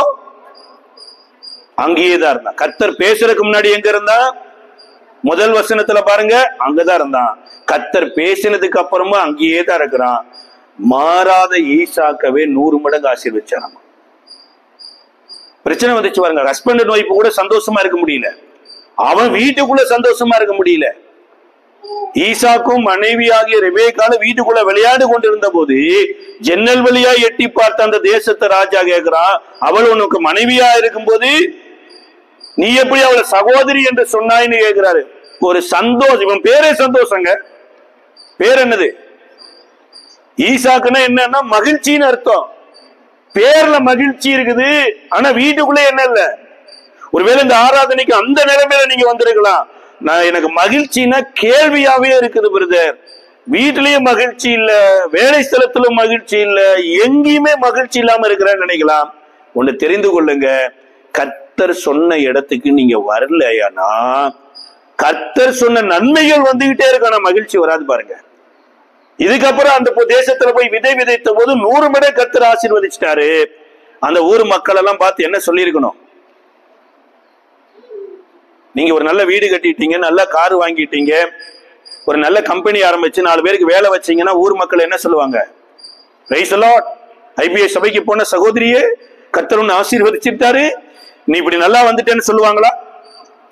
அங்கேயேதான் இருந்தான். கர்த்தர் பேசுறதுக்கு முன்னாடி எங்க இருந்தா? முதல் வசனத்துல பாருங்க, அங்கதான் இருந்தான். கர்த்தர் பேசினதுக்கு அப்புறமா அங்கேயே தான் இருக்கிறான். மாறாத ஈசாக்கவே 100 மடங்கு ஆசீர்வதிச்சாராமா. பிரச்சனை வந்துச்சு பாருங்க, ஹஸ்பண்ட் அண்ட் ஒய்ஃப் கூட சந்தோஷமா இருக்க முடியல, அவன் வீட்டுக்குள்ள சந்தோஷமா இருக்க முடியல. ஈசாக்கும் மனைவியாகிய ரெபேக்கால வீட்டுக்குள்ள விளையாடு கொண்டிருந்த போது ஜன்னல் வழியா எட்டி பார்த்த அந்த தேசத்தை ராஜா கேட்கிறான், அவள் உனக்கு மனைவியா இருக்கும் போது நீ எப்படி அவளை சகோதரி என்று சொன்னாய்ன்னு கேட்கிறாரு. ஒரு சந்தோஷம், இவன் பேரே சந்தோஷங்க. பேர் என்னது? ஈசாக்குன்னா என்னன்னா மகிழ்ச்சின்னு அர்த்தம். பேர்ல மகிழ்ச்சி இருக்குது, ஆனா வீட்டுக்குள்ளே என்ன இல்ல. ஒருவேளை இந்த ஆராதனைக்கு அந்த நிலைமையில நீங்க வந்திருக்கலாம். நான் எனக்கு மகிழ்ச்சின்னா கேள்வியாவே இருக்குது பிரதர். வீட்டிலேயே மகிழ்ச்சி இல்ல, வேலை ஸ்தலத்துல மகிழ்ச்சி இல்ல, எங்கேயுமே மகிழ்ச்சி இல்லாம இருக்கிறேன்னு நினைக்கலாம். ஒண்ணு தெரிந்து கொள்ளுங்க, கர்த்தர் சொன்ன இடத்துக்கு நீங்க வரலையானா கர்த்தர் சொன்ன நன்மைகள் வந்துகிட்டே இருக்கு, ஆனா மகிழ்ச்சி வராது பாருங்க. இதுக்கப்புறம் அந்த தேசத்துல போய் விதை விதைத்த போது 100 மடங்கு கர்த்தர் ஆசீர்வதிச்சிட்டாரு. அந்த ஊர் மக்கள் எல்லாம் பார்த்து என்ன சொல்லியிருக்கணும்? நீங்க ஒரு நல்ல வீடு கட்டிட்டீங்க, நல்ல கார் வாங்கிட்டீங்க, ஒரு நல்ல கம்பெனி ஆரம்பிச்சு 4 பேருக்கு வேலை வச்சீங்கன்னா ஊர் மக்கள் என்ன சொல்லுவாங்க? பிரைஸ் தி லார்ட், ஐபிஎஸ் சபைக்கு போன சகோதரியே கர்த்தர் உன்னை ஆசீர்வதிச்சிட்டாரு, நீ இப்படி நல்லா வந்துட்டேன்னு சொல்லுவாங்களா?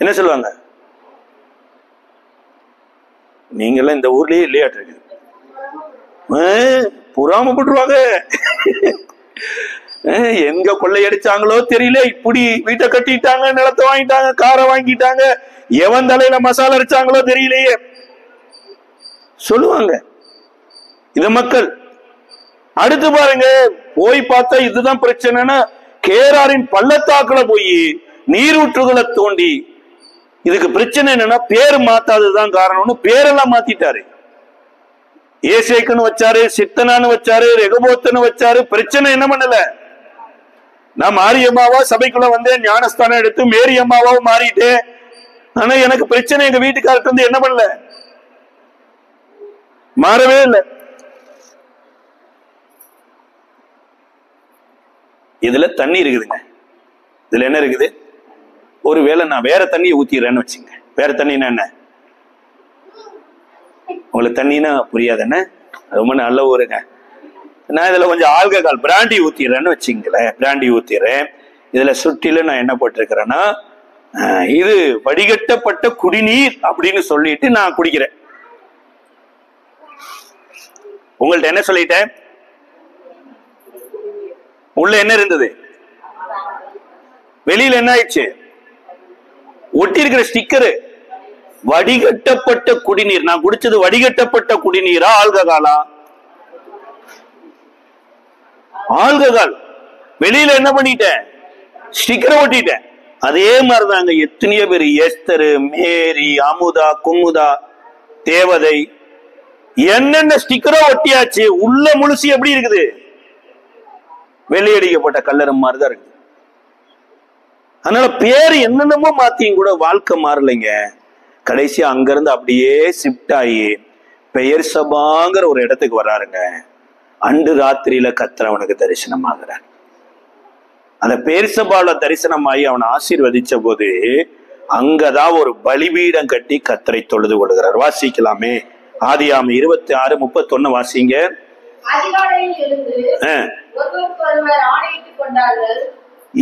என்ன சொல்லுவாங்க? நீங்க எல்லாம் இந்த ஊர்லயே இல்லையாட்டு இருக்கு, புறாமப்பட்டுருவாங்க. எங்க கொள்ளையடிச்சாங்களோ தெரியல, இப்படி வீட்டை கட்டிட்டாங்க, நிலத்தை வாங்கிட்டாங்க, காரை வாங்கிட்டாங்க, எவன் தலையில மசாலா அரைச்சாங்களோ தெரியலையே சொல்லுவாங்க இந்த மக்கள். அடுத்து பாருங்க, போய் பார்த்தா இதுதான் பிரச்சனைனா கேராரின் பள்ளத்தாக்குல போய் நீரூற்றுகளை தோண்டி, இதுக்கு பிரச்சனை என்னன்னா பேர் மாத்தாததுதான் காரணம்னு பேரெல்லாம் மாத்திட்டாரு. ஏசேக்குன்னு வச்சாரு, சித்தனான்னு வச்சாரு, ரெகபோத்துன்னு வச்சாரு. பிரச்சனை என்ன பண்ணல, நான் மாரியம்மாவா சபைக்குள்ள வந்தேன், ஞானஸ்தானம் எடுத்து மேரி அம்மாவாவும் மாறிட்டேன். ஆனா எனக்கு பிரச்சனை எங்க வீட்டுக்காரர்கிட்ட வந்து என்ன பண்ணல, மாறவே இல்லை. இதுல தண்ணி இருக்குதுங்க. இதுல என்ன இருக்குது? ஒருவேளை நான் வேற தண்ணியை ஊத்திடுறேன்னு வச்சுங்க. வேற தண்ணின்னா என்ன? உங்களுக்கு தண்ணினா புரியாதுன்னு ரொம்ப நல்ல ஊருங்க. நான் இதுல கொஞ்சம் ஆல்கஹால் பிராண்டி ஊத்திடுறேன்னு வச்சுங்களேன். பிராண்டி ஊத்திடுறேன். இதுல சுற்றில நான் என்ன போட்டிருக்கிறேன்னா, இது வடிகட்டப்பட்ட குடிநீர் அப்படின்னு சொல்லிட்டு நான் குடிக்கிறேன். உங்கள்ட்ட என்ன சொல்லிட்டேன்? உள்ள என்ன இருந்தது? வெளியில என்ன ஆயிடுச்சு? ஒட்டி இருக்கிற ஸ்டிக்கரு வடிகட்டப்பட்ட குடிநீர். நான் குடிச்சது வடிகட்டப்பட்ட குடிநீரா ஆல்கஹாலா? ஆல்கஹால். வெளியில என்ன பண்ணிட்டேன்? ஸ்டிக்கரை ஒட்டிட்டேன். அதே மாதிரிதாங்க எத்தனையோ பேர், எஸ்தரு, மேரி, அமுதா, குமுதா, தேவதை, என்னென்ன ஸ்டிக்கரோ ஒட்டியாச்சு. உள்ள முழுசி எப்படி இருக்குது? வெள்ளையடிக்கப்பட்ட கல்லறம் மாதிரிதான் இருக்குது. அதனால பேரு என்னென்னமோ மாத்தியும் கூட வாழ்க்கை மாறலைங்க. கடைசி அங்கிருந்து அப்படியே ஷிஃப்ட் ஆகி பெயர் சபாங்கிற ஒரு இடத்துக்கு வராருங்க. அன்று ராத்திரியில கர்த்தர் தரிசனம் ஆகிறார். அந்த பெயர் சபால தரிசனமாகி அவனை ஆசீர்வதிச்ச போது அங்கதான் ஒரு பலிபீடம் கட்டி கர்த்தரை தொழுது கொள்கிறார். வாசிக்கலாமே, ஆதியாகமம் 26:31 வாசிங்க.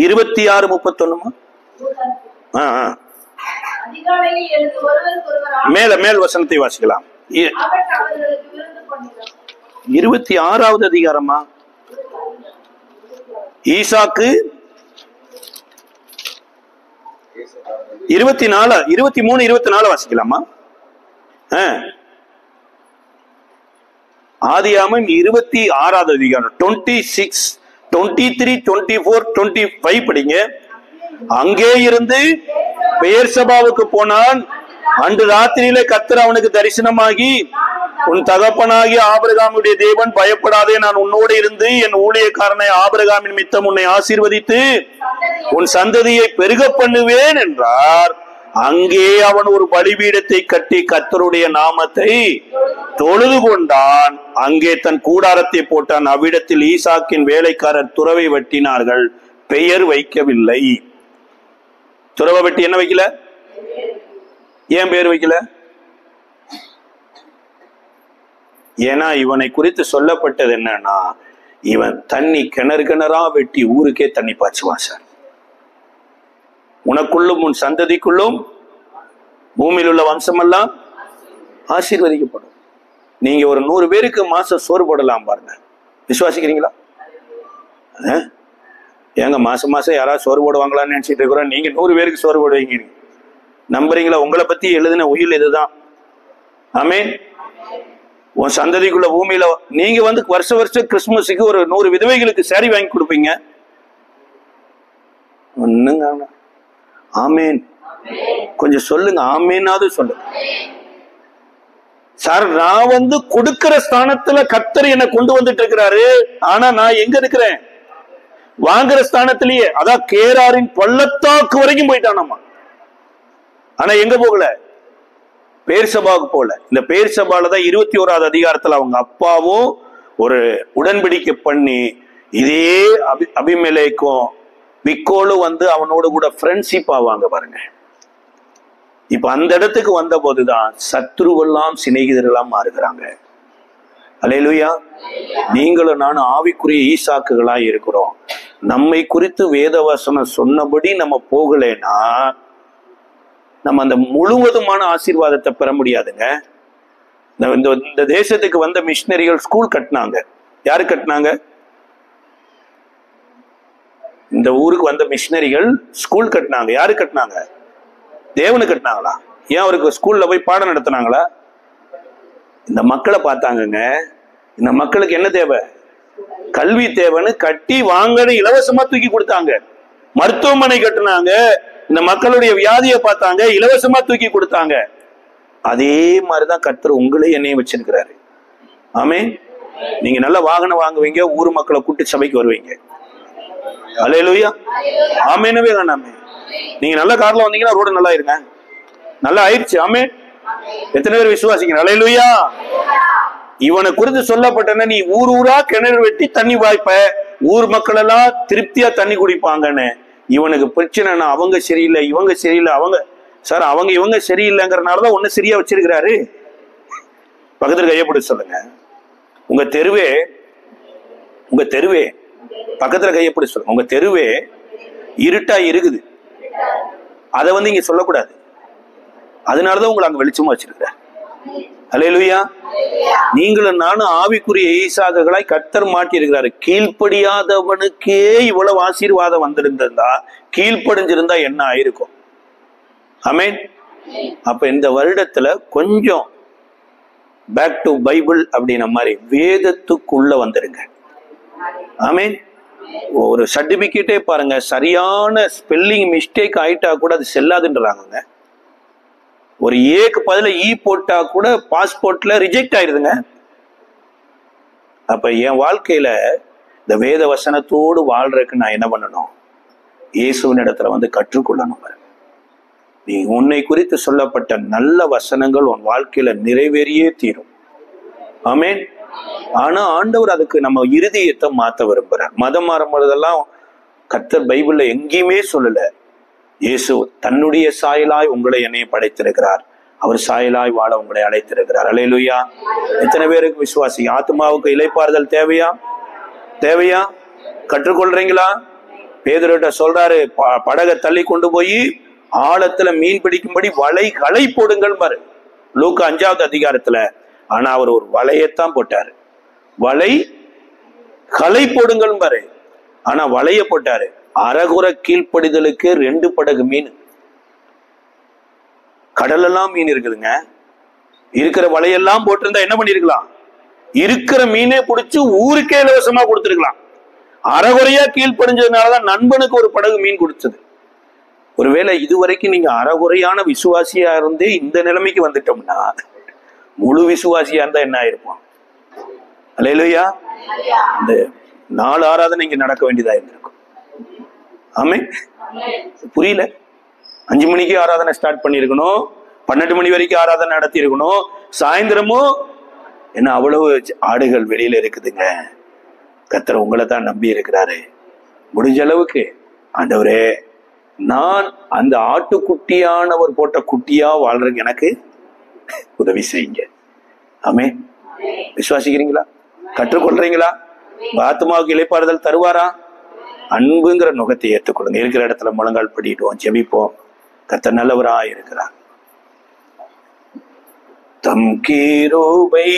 26:31 மேல் வசனத்தை வாசிக்கலாம். 26வது அதிகாரமா? ஈசாக்கு 23, 24 வாசிக்கலாமா? ஆதியாகமம் 26வது அதிகாரம் 26, 23, 24, 25 படிங்க. அங்கே இருந்து பெயர்சபாவுக்கு போனான். அன்று ராத்திரியில கர்த்தர் அவனுக்கு தரிசனமாகி, உன் தகப்பனாகிய ஆபிரகாமுடைய தேவன், பயப்படாதே, நான் உன்னோடு இருந்து என் ஊழியக்காரனை ஆபிரகாமின் நிமித்தம் உன்னை ஆசீர்வதித்து உன் சந்ததியை பெருக பண்ணுவேன் என்றார். அங்கே அவன் ஒரு பலிபீடத்தை கட்டி கர்த்தருடைய நாமத்தை தொழுது கொண்டான். அங்கே தன் கூடாரத்தை போட்டான். அவ்விடத்தில் ஈசாக்கின் வேலைக்காரர் துறவை வெட்டினார்கள், பெயர் வைக்கவில்லை. துறவை வெட்டி என்ன வைக்கல? ஏன் பெயர் வைக்கல? ஏன்னா இவனை குறித்து சொல்லப்பட்டது என்னன்னா, இவன் தண்ணி கிணறா வெட்டி ஊருக்கே தண்ணி பாய்ச்சுவான் சார். உனக்குள்ளும் உன் சந்ததிக்குள்ளும் பூமியில் உள்ள வம்சமெல்லாம் ஆசீர்வதிக்கப்படும். நீங்க ஒரு 100 பேருக்கு மாசம் சோறு போடலாம் பாருங்க. விசுவாசிக்கிறீங்களா? ஏங்க மாசம் யாராவது சோறு போடுவாங்களான்னு நினைச்சிட்டு இருக்கிறோம். நீங்க 100 பேருக்கு சோறு போடுவீங்க. நம்புறீங்களா? உங்களை பத்தி எழுதின உயில் இதுதான். ஆமென். உன் சந்ததிக்குள்ள பூமியில நீங்க வருஷம் கிறிஸ்துமஸுக்கு ஒரு 100 விதவைகளுக்கு சாரி வாங்கி கொடுப்பீங்க. ஒண்ணுங்க. ஆமேன். கொஞ்சம் சொல்லுங்க, ஆமேனாவது சொல்லுங்க சார். நான் கொடுக்கிற ஸ்தானத்துல கர்த்தர் என்னை கொண்டு வந்துட்டு இருக்கிறாரு. ஆனா நான் எங்க இருக்கிறேன்? வாங்குற ஸ்தானத்திலேயே. அதான் கேராரின் பள்ளத்தாக்கு வரைக்கும் போயிட்டானாமா. ஆனா எங்க போகல? பேர் சபாவுக்கு போகல. இந்த பேர் சபால தான் 21வது அதிகாரத்துல அவங்க அப்பாவும் ஒரு உடன்படிக்கை பண்ணி, இதே அபிமெலேக்கும் விக்கோலும் அவனோடு கூட ஃப்ரெண்ட்ஷிப் ஆவாங்க பாருங்க. இப்ப அந்த இடத்துக்கு வந்த போதுதான் சத்ருவெல்லாம் சிநேகிதர்களாம் மாறுகிறாங்க. அல்லேலூயா. நீங்களும் நானும் ஆவிக்குரிய ஈசாக்குகளா இருக்கிறோம். நம்மை குறித்து வேதவசனம் சொன்னபடி நம்ம போகலைன்னா நம்ம அந்த முழுவதுமான ஆசீர்வாதத்தை பெற முடியாதுங்க. இந்த தேசத்துக்கு வந்த மிஷினரிகள் ஸ்கூல் கட்டினாங்க. யாரு கட்டினாங்க? இந்த ஊருக்கு வந்த மிஷினரிகள் ஸ்கூல் கட்டினாங்க. யாரு கட்டினாங்க? தேவனு கட்டினாங்களா? ஏன் அவருக்கு ஸ்கூல்ல போய் பாடம் நடத்தினாங்களா? இந்த மக்களை பார்த்தாங்கங்க. இந்த மக்களுக்கு என்ன தேவை? கல்வி தேவைன்னு கட்டி வாங்கன்னு இலவசமா தூக்கி கொடுத்தாங்க. மருத்துவமனை கட்டினாங்க. இந்த மக்களுடைய வியாதியை பார்த்தாங்க, இலவசமா தூக்கி கொடுத்தாங்க. அதே மாதிரிதான் கர்த்தர் உங்களே என்னையும் வச்சிருக்கிறாரு. ஆமென். நீங்க நல்ல வாகனம் வாங்குவீங்க, ஊர் மக்களை கூட்டி சபைக்கு வருவீங்க. அல்லேலூயா. ஆமெனவே வேணாமே. நீங்க நல்ல கார்ல வந்தீங்கன்னா ரோடு நல்லா இருங்க. நல்லா ஆயிடுச்சு. ஆமென். எத்தனை பேர் விசுவாசிக்கிறீங்க? அல்லேலூயா. இவனை குறித்து சொல்லப்பட்டன, நீ ஊர் ஊரா கிணறு வெட்டி தண்ணி வாய்ப்ப, ஊர் மக்கள் எல்லாம் திருப்தியா தண்ணி குடிப்பாங்கன்னு. இவனுக்கு பிரச்சனைனா அவங்க சரியில்லை, இவங்க சரியில்லை, அவங்க சார் அவங்க இவங்க சரியில்லைங்கிறனாலதான் ஒன்னு சரியா வச்சிருக்கிறாரு. பக்கத்துல கையப்படி சொல்லுங்க. உங்க தெருவே பக்கத்துல கையப்படி சொல்லுங்க. உங்க தெருவே இருட்டா இருக்குது. அதை இங்க சொல்லக்கூடாது. அதனாலதான் உங்களை அங்க வெளிச்சமா வச்சிருக்கிற. அல்லேலூயா. நீங்களும் நானும் ஆவிக்குரிய ஈசாக்குகளாய் கர்த்தர் மாட்டி இருக்கிறாரு. கீழ்ப்படியாதவனுக்கே இவ்வளவு ஆசீர்வாதம் வந்திருந்தா கீழ்ப்படிஞ்சிருந்தா என்ன ஆயிருக்கும்? ஆமென். அப்ப இந்த வருடத்துல கொஞ்சம் பேக் டு பைபிள் அப்படின்ன மாதிரி வேதத்துக்குள்ள வந்துருங்க. ஆமென். ஒரு சர்டிபிகேட்டே பாருங்க, சரியான ஸ்பெல்லிங் மிஸ்டேக் ஆயிட்டா கூட அது செல்லாதுன்றாங்க. ஒரு ஏக்கு பதில ஈ போட்டா கூட பாஸ்போர்ட்ல ரிஜெக்ட் ஆயிருதுங்க. அப்ப என் வாழ்க்கையில இந்த வேத வசனத்தோடு வாழ்றதுக்கு நான் என்ன பண்ணணும்? இயேசுவின் இடத்துல கற்றுக்கொள்ளணும். நீ உன்னை குறித்து சொல்லப்பட்ட நல்ல வசனங்கள் உன் வாழ்க்கையில நிறைவேறியே தீரும். ஆமென். ஆனா ஆண்டவர் அதுக்கு நம்ம இருதயத்தை மாத்த விரும்புறார். மதம் மாறும்போதெல்லாம் கர்த்தர் பைபிள்ல எங்கேயுமே சொல்லல. இயேசு தன்னுடைய சாயலாய் உங்களை என்னைய படைத்திருக்கிறார். அவர் சாயலாய் வாழ உங்களை அழைத்திருக்கிறார். அல்லேலூயா. எத்தனை பேருக்கு விசுவாசி? ஆத்மாவுக்கு இளைப்பாறுதல் தேவையா? கற்றுக்கொள்றீங்களா? பேதுருட்ட சொல்றாரு, படகை தள்ளி கொண்டு போய் ஆழத்துல மீன் பிடிக்கும்படி வலைகளை போடுங்கள் பாரு, லூக்கா 5வது அதிகாரத்துல. ஆனா அவர் ஒரு வலையத்தான் போட்டாரு. களை போடுங்கள் பாரு, ஆனா வலைய போட்டாரு. அறகுற கீழ்ப்படிதலுக்கு 2 படகு மீன். கடலெல்லாம் மீன் இருக்குதுங்க. இருக்கிற வலையெல்லாம் போட்டிருந்தா என்ன பண்ணிருக்கலாம்? இருக்கிற மீனே பிடிச்சு ஊருக்கே இலவசமா கொடுத்துருக்கலாம். அறகுறையா கீழ்ப்படிஞ்சதுனாலதான் நண்பனுக்கு ஒரு படகு மீன் கொடுத்தது. ஒருவேளை இதுவரைக்கும் நீங்க அறகுறையான விசுவாசியா இருந்தே இந்த நிலைமைக்கு வந்துட்டோம்னா முழு விசுவாசியா இருந்தா என்ன ஆயிருப்போம்? அல்லேலூயா. இந்த 4 ஆராதனை இங்க நடக்க வேண்டியதா இருந்திருக்கும். ஆமென். புரியல? 5 மணிக்கு ஆராதனை ஸ்டார்ட் பண்ணிருக்கணும், 12 மணி வரைக்கும் ஆராதனை நடத்தி இருக்கணும். சாயந்தரமும் என்ன அவ்வளவு ஆடுகள் வெளியில இருக்குதுங்க. கர்த்தர் உங்களை தான் நம்பி இருக்கிறாரு. முடிஞ்ச அளவுக்கு ஆண்டவரே, நான் அந்த ஆட்டுக்குட்டியானவர் போட்ட குட்டியா வாழ்றதுக்கு எனக்கு உதவி செய்யுங்க. ஆமென். விசுவாசிக்கிறீங்களா? கற்றுக்கொள்றீங்களா? ஆத்மாவுக்கு இளைப்பாறுதல் தருவாரா? அன்புங்கிற நுகத்தை ஏற்றுக்கொள்ளுங்க. இருக்கிற இடத்துல முழங்கால் படிடுவோம், ஜெபிப்போம். கர்த்தர் நல்லவரா இருக்கிறார். தம் கிருபை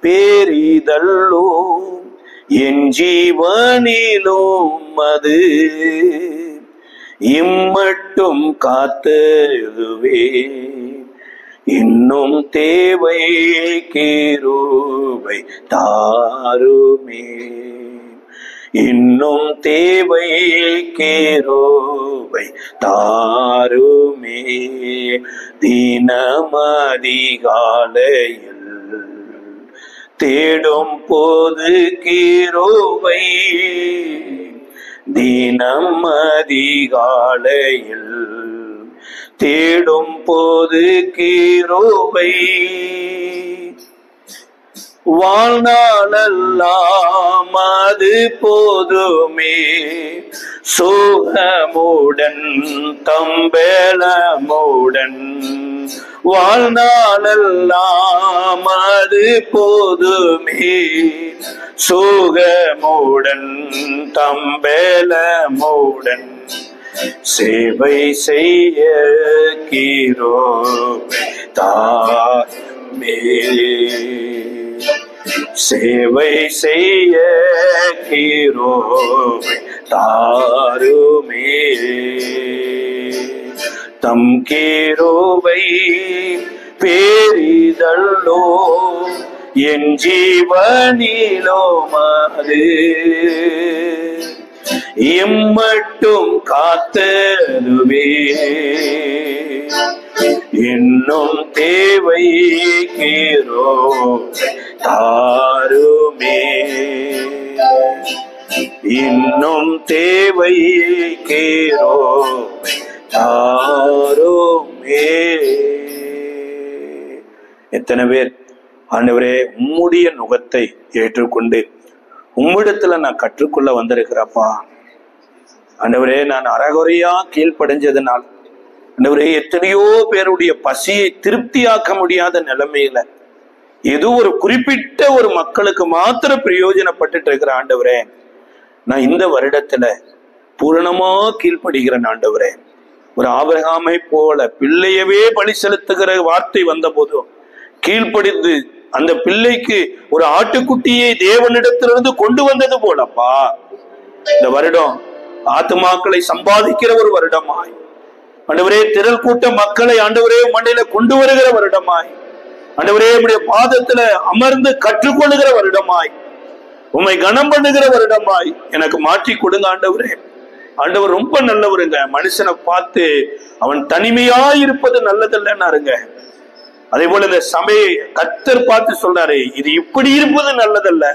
பெரிதல்லோ என் ஜீவனிலும் அது இம்மட்டும் காத்ததுவே இன்னும் தேவை கிருபை தாருமே இன்னும் தேவை கிருபை தாருமே தினமதிகாலையில் தேடும் போது கிருபை தினம் அதிகாலையில் தேடும் போது கிருபை வாழ்நாளெல்லாம் அது போதுமே சுகமுடன் தம்பலமுடன் வாழ்நாளெல்லாம் அது போதுமே சுகமுடன் தம்பலமுடன் சேவை செய்ய கிருபை தாருமே சேவை செய்ய கிருபை தாருமே தம் கிருபை பெரிதல்லோ என் ஜீவனிலும் அது இம்மட்டும் காத்ததுவே இன்னும் தேவை கிருபை தாருமே இன்னும் தேவை கிருபை தாருமே. எத்தனை பேர் ஆண்டவரே உம்முடைய நுகத்தை ஏற்றுக்கொண்டு உம்மிடத்துல நான் கற்றுக்கொள்ள வந்திருக்கிறப்பா ஆண்டவரே, நான் அறகுறையா கீழ்ப்படைஞ்சதுனால் ஆண்டவரே எத்தனையோ பேருடைய பசியை திருப்தியாக்க முடியாத நிலைமையில ஏதோ ஒரு குறிப்பிட்ட ஒரு மக்களுக்கு மாத்திரம் பிரயோஜனப்பட்டு இருக்கிற ஆண்டவரே, நான் இந்த வருடத்துல பூரணமா கீழ்ப்படுகிறேன் ஆண்டவரே. ஒரு ஆபிரகாமை போல பிள்ளையவே பலி செலுத்துகிற வார்த்தை வந்த போதும் கீழ்ப்படிந்து அந்த பிள்ளைக்கு ஒரு ஆட்டுக்குட்டியை தேவனிடத்திலிருந்து கொண்டு வந்தது போலப்பா, இந்த வருடம் ஆத்துமாக்களை சம்பாதிக்கிற ஒரு வருடமாய் ஆண்டவரே, திரள் கூட்ட மக்களை ஆண்டவரே மண்டையில கொண்டு வருகிற வருடமாய் ஆண்டவரே, உம்முடைய பாதத்துல அமர்ந்து கற்றுக்கொள்ளுகிற வருடமாய், உம்மை கனம் பண்ணுகிற வருடமாய் எனக்கு மாற்றி கொடுங்க ஆண்டவரே. ஆண்டவர் ரொம்ப நல்லவருங்க. மனுஷனை பார்த்து அவன் தனிமையாய் இருப்பது நல்லதல்லன்னாருங்க. அதே போல இந்த சபையை கர்த்தர் பார்த்து சொல்றாரு, இது இப்படி இருப்பது நல்லதல்ல.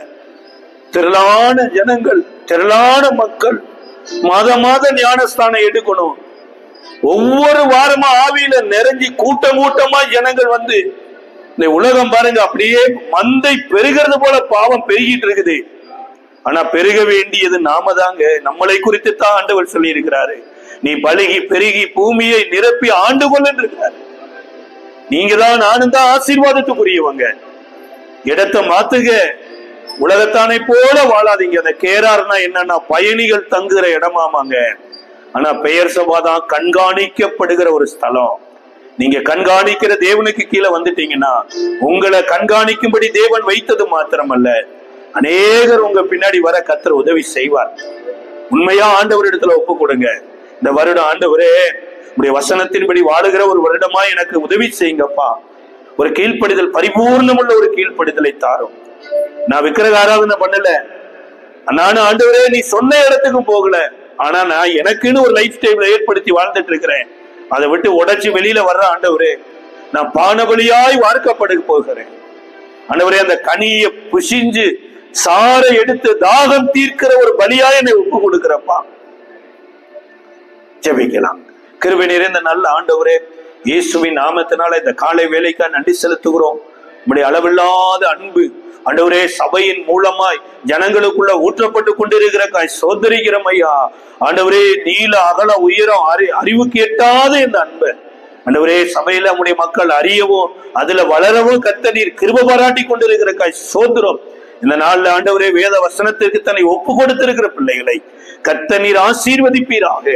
திரளான ஜனங்கள், திரளான மக்கள் மாத ஞானஸ்தானம் எடுக்கணும். ஒவ்வொரு வாரமா ஆவியில நிறைஞ்சி கூட்டம் கூட்டமா ஜனங்கள் வந்து, இந்த உலகம் பாருங்க அப்படியே மந்தை பெருகிறது போல பாவம் பெருகிட்டு இருக்குது. ஆனா பெருக வேண்டியது நாம தாங்க. நம்மளை குறித்து தான் ஆண்டவர் சொல்லி இருக்கிறாரு, நீ பழுகி பெருகி பூமியை நிரப்பி ஆண்டு கொள்ள இருக்கிறாரு. நீங்க தான், நானும் தான் ஆசீர்வாதத்துக்குரியவங்க. இடத்தை மாத்துக, உலகத்தானை போல வாழாதீங்க. அந்த கேரார்னா என்னன்னா பயணிகள் தங்குகிற இடமாமாங்க. ஆனா பெயர் சபாதான் கண்காணிக்கப்படுகிற ஒரு ஸ்தலம். நீங்க கண்காணிக்கிற தேவனுக்கு கீழே வந்துட்டீங்கன்னா உங்களை கண்காணிக்கும்படி தேவன் வைத்தது மாத்திரமல்ல, அநேகர் உங்க பின்னாடி வர கர்த்தர் உதவி செய்வார். உண்மையா ஆண்டவர் இடத்துல ஒப்பு கொடுங்க. இந்த வருடம் ஆண்டவரே உடைய வசனத்தின்படி வாழுகிற ஒரு வருடமா எனக்கு உதவி செய்யுங்கப்பா. ஒரு கீழ்ப்படிதல், பரிபூர்ணமுள்ள ஒரு கீழ்ப்படிதலை தாரும். நான் விக்கிரக ஆராதனை பண்ணல, நானும் ஆண்டவரே நீ சொன்ன இடத்துக்கு போகல, ஆனா நான் எனக்குன்னு ஒரு லைஃப் ஸ்டைல ஏற்படுத்தி வாழ்ந்துட்டு இருக்கிறேன். அதை விட்டு உடைச்சு வெளியில வர்ற ஆண்டவரே, நான் பானபலியாய் வார்க்கப்பட போகிறேன் ஆண்டவரே. அந்த கனியை புசிஞ்சு சாரை எடுத்து தாகம் தீர்க்கிற ஒரு பலியாய் என்னை ஒப்பு கொடுக்கிறப்பா. ஜெபிக்கலாம். கிருபை நிறைந்த நல்ல ஆண்டவரே, இயேசுவின் நாமத்தினால இந்த காலை வேலைக்கா நன்றி செலுத்துகிறோம். உம்முடைய அளவில்லாத அன்பு ஆண்டவரே சபையின் மூலமாய் ஜனங்களுக்குள்ள ஊற்றப்பட்டு கொண்டிருக்கிற சோதரிக்கிறோம் ஐயா. ஆண்டவரே நீல அகல உயரம் அறிவுக்கு எட்டாத இந்த அன்பை ஆண்டவரே சபையில நம்முடைய மக்கள் அறியவும் அதுல வளரவும் கர்த்தர் நீர் கிருபை பாராட்டி கொண்டிருக்கிற சோதரம். இந்த நாள்ல ஆண்டவரே வேத வசனத்திற்கு தன்னை ஒப்பு கொடுத்திருக்கிற பிள்ளைகளை கர்த்தர் நீர் ஆசீர்வதிப்பீராக.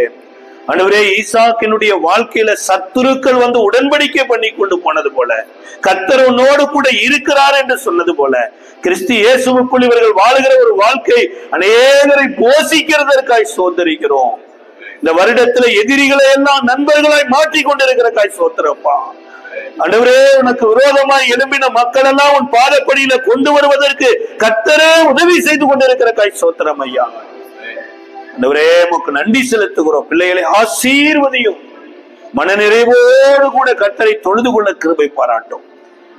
ஆண்டவரே ஈசாக்கினுடைய வாழ்க்கையில சத்துருக்கள் வந்து உடன்படிக்கை பண்ணி கொண்டு போனது போல, கர்த்தர் உன்னோடு கூட இருக்கிறார் என்று சொன்னது போல, கிறிஸ்து இயேசுவுக்குள் இவர்கள் வாழுகிற ஒரு வாழ்க்கை அநேகரை போஷிக்கிறதற்காய் சோதரிக்கிறோம். இந்த வருடத்துல எதிரிகளை எல்லாம் நண்பர்களாய் மாற்றி கொண்டிருக்கிறக்காய் சோத்திரப்பா. ஆண்டவரே உனக்கு விரோதமாய் எழும்பின மக்கள் எல்லாம் உன் பாதப்படியில கொண்டு வருவதற்கு கர்த்தரே உதவி செய்து கொண்டிருக்கிறக்காய் சோத்திரம் ஐயா. ஆண்டவரே உமக்கு நன்றி செலுத்துகிறோம். பிள்ளைகளை ஆசீர்வதியும். மனநிறைவோடு கூட கர்த்தரை தொழுது கொள்ள கிருபை பாராட்டும்.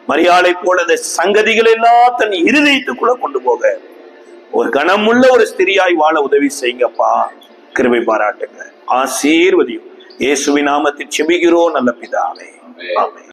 மரியாதை போல அந்த சங்கதிகள் எல்லாம் தன் இருதயத்துக்குள்ள கொண்டு போக ஒரு கனமுள்ள ஒரு ஸ்திரியாய் வாழ உதவி செய்யுங்கப்பா. கிருபை பாராட்டுங்க, ஆசீர்வதியும். இயேசுவின் நாமத்தில் செபிக்கிறோம் நல்ல பிதாவே, ஆமென்.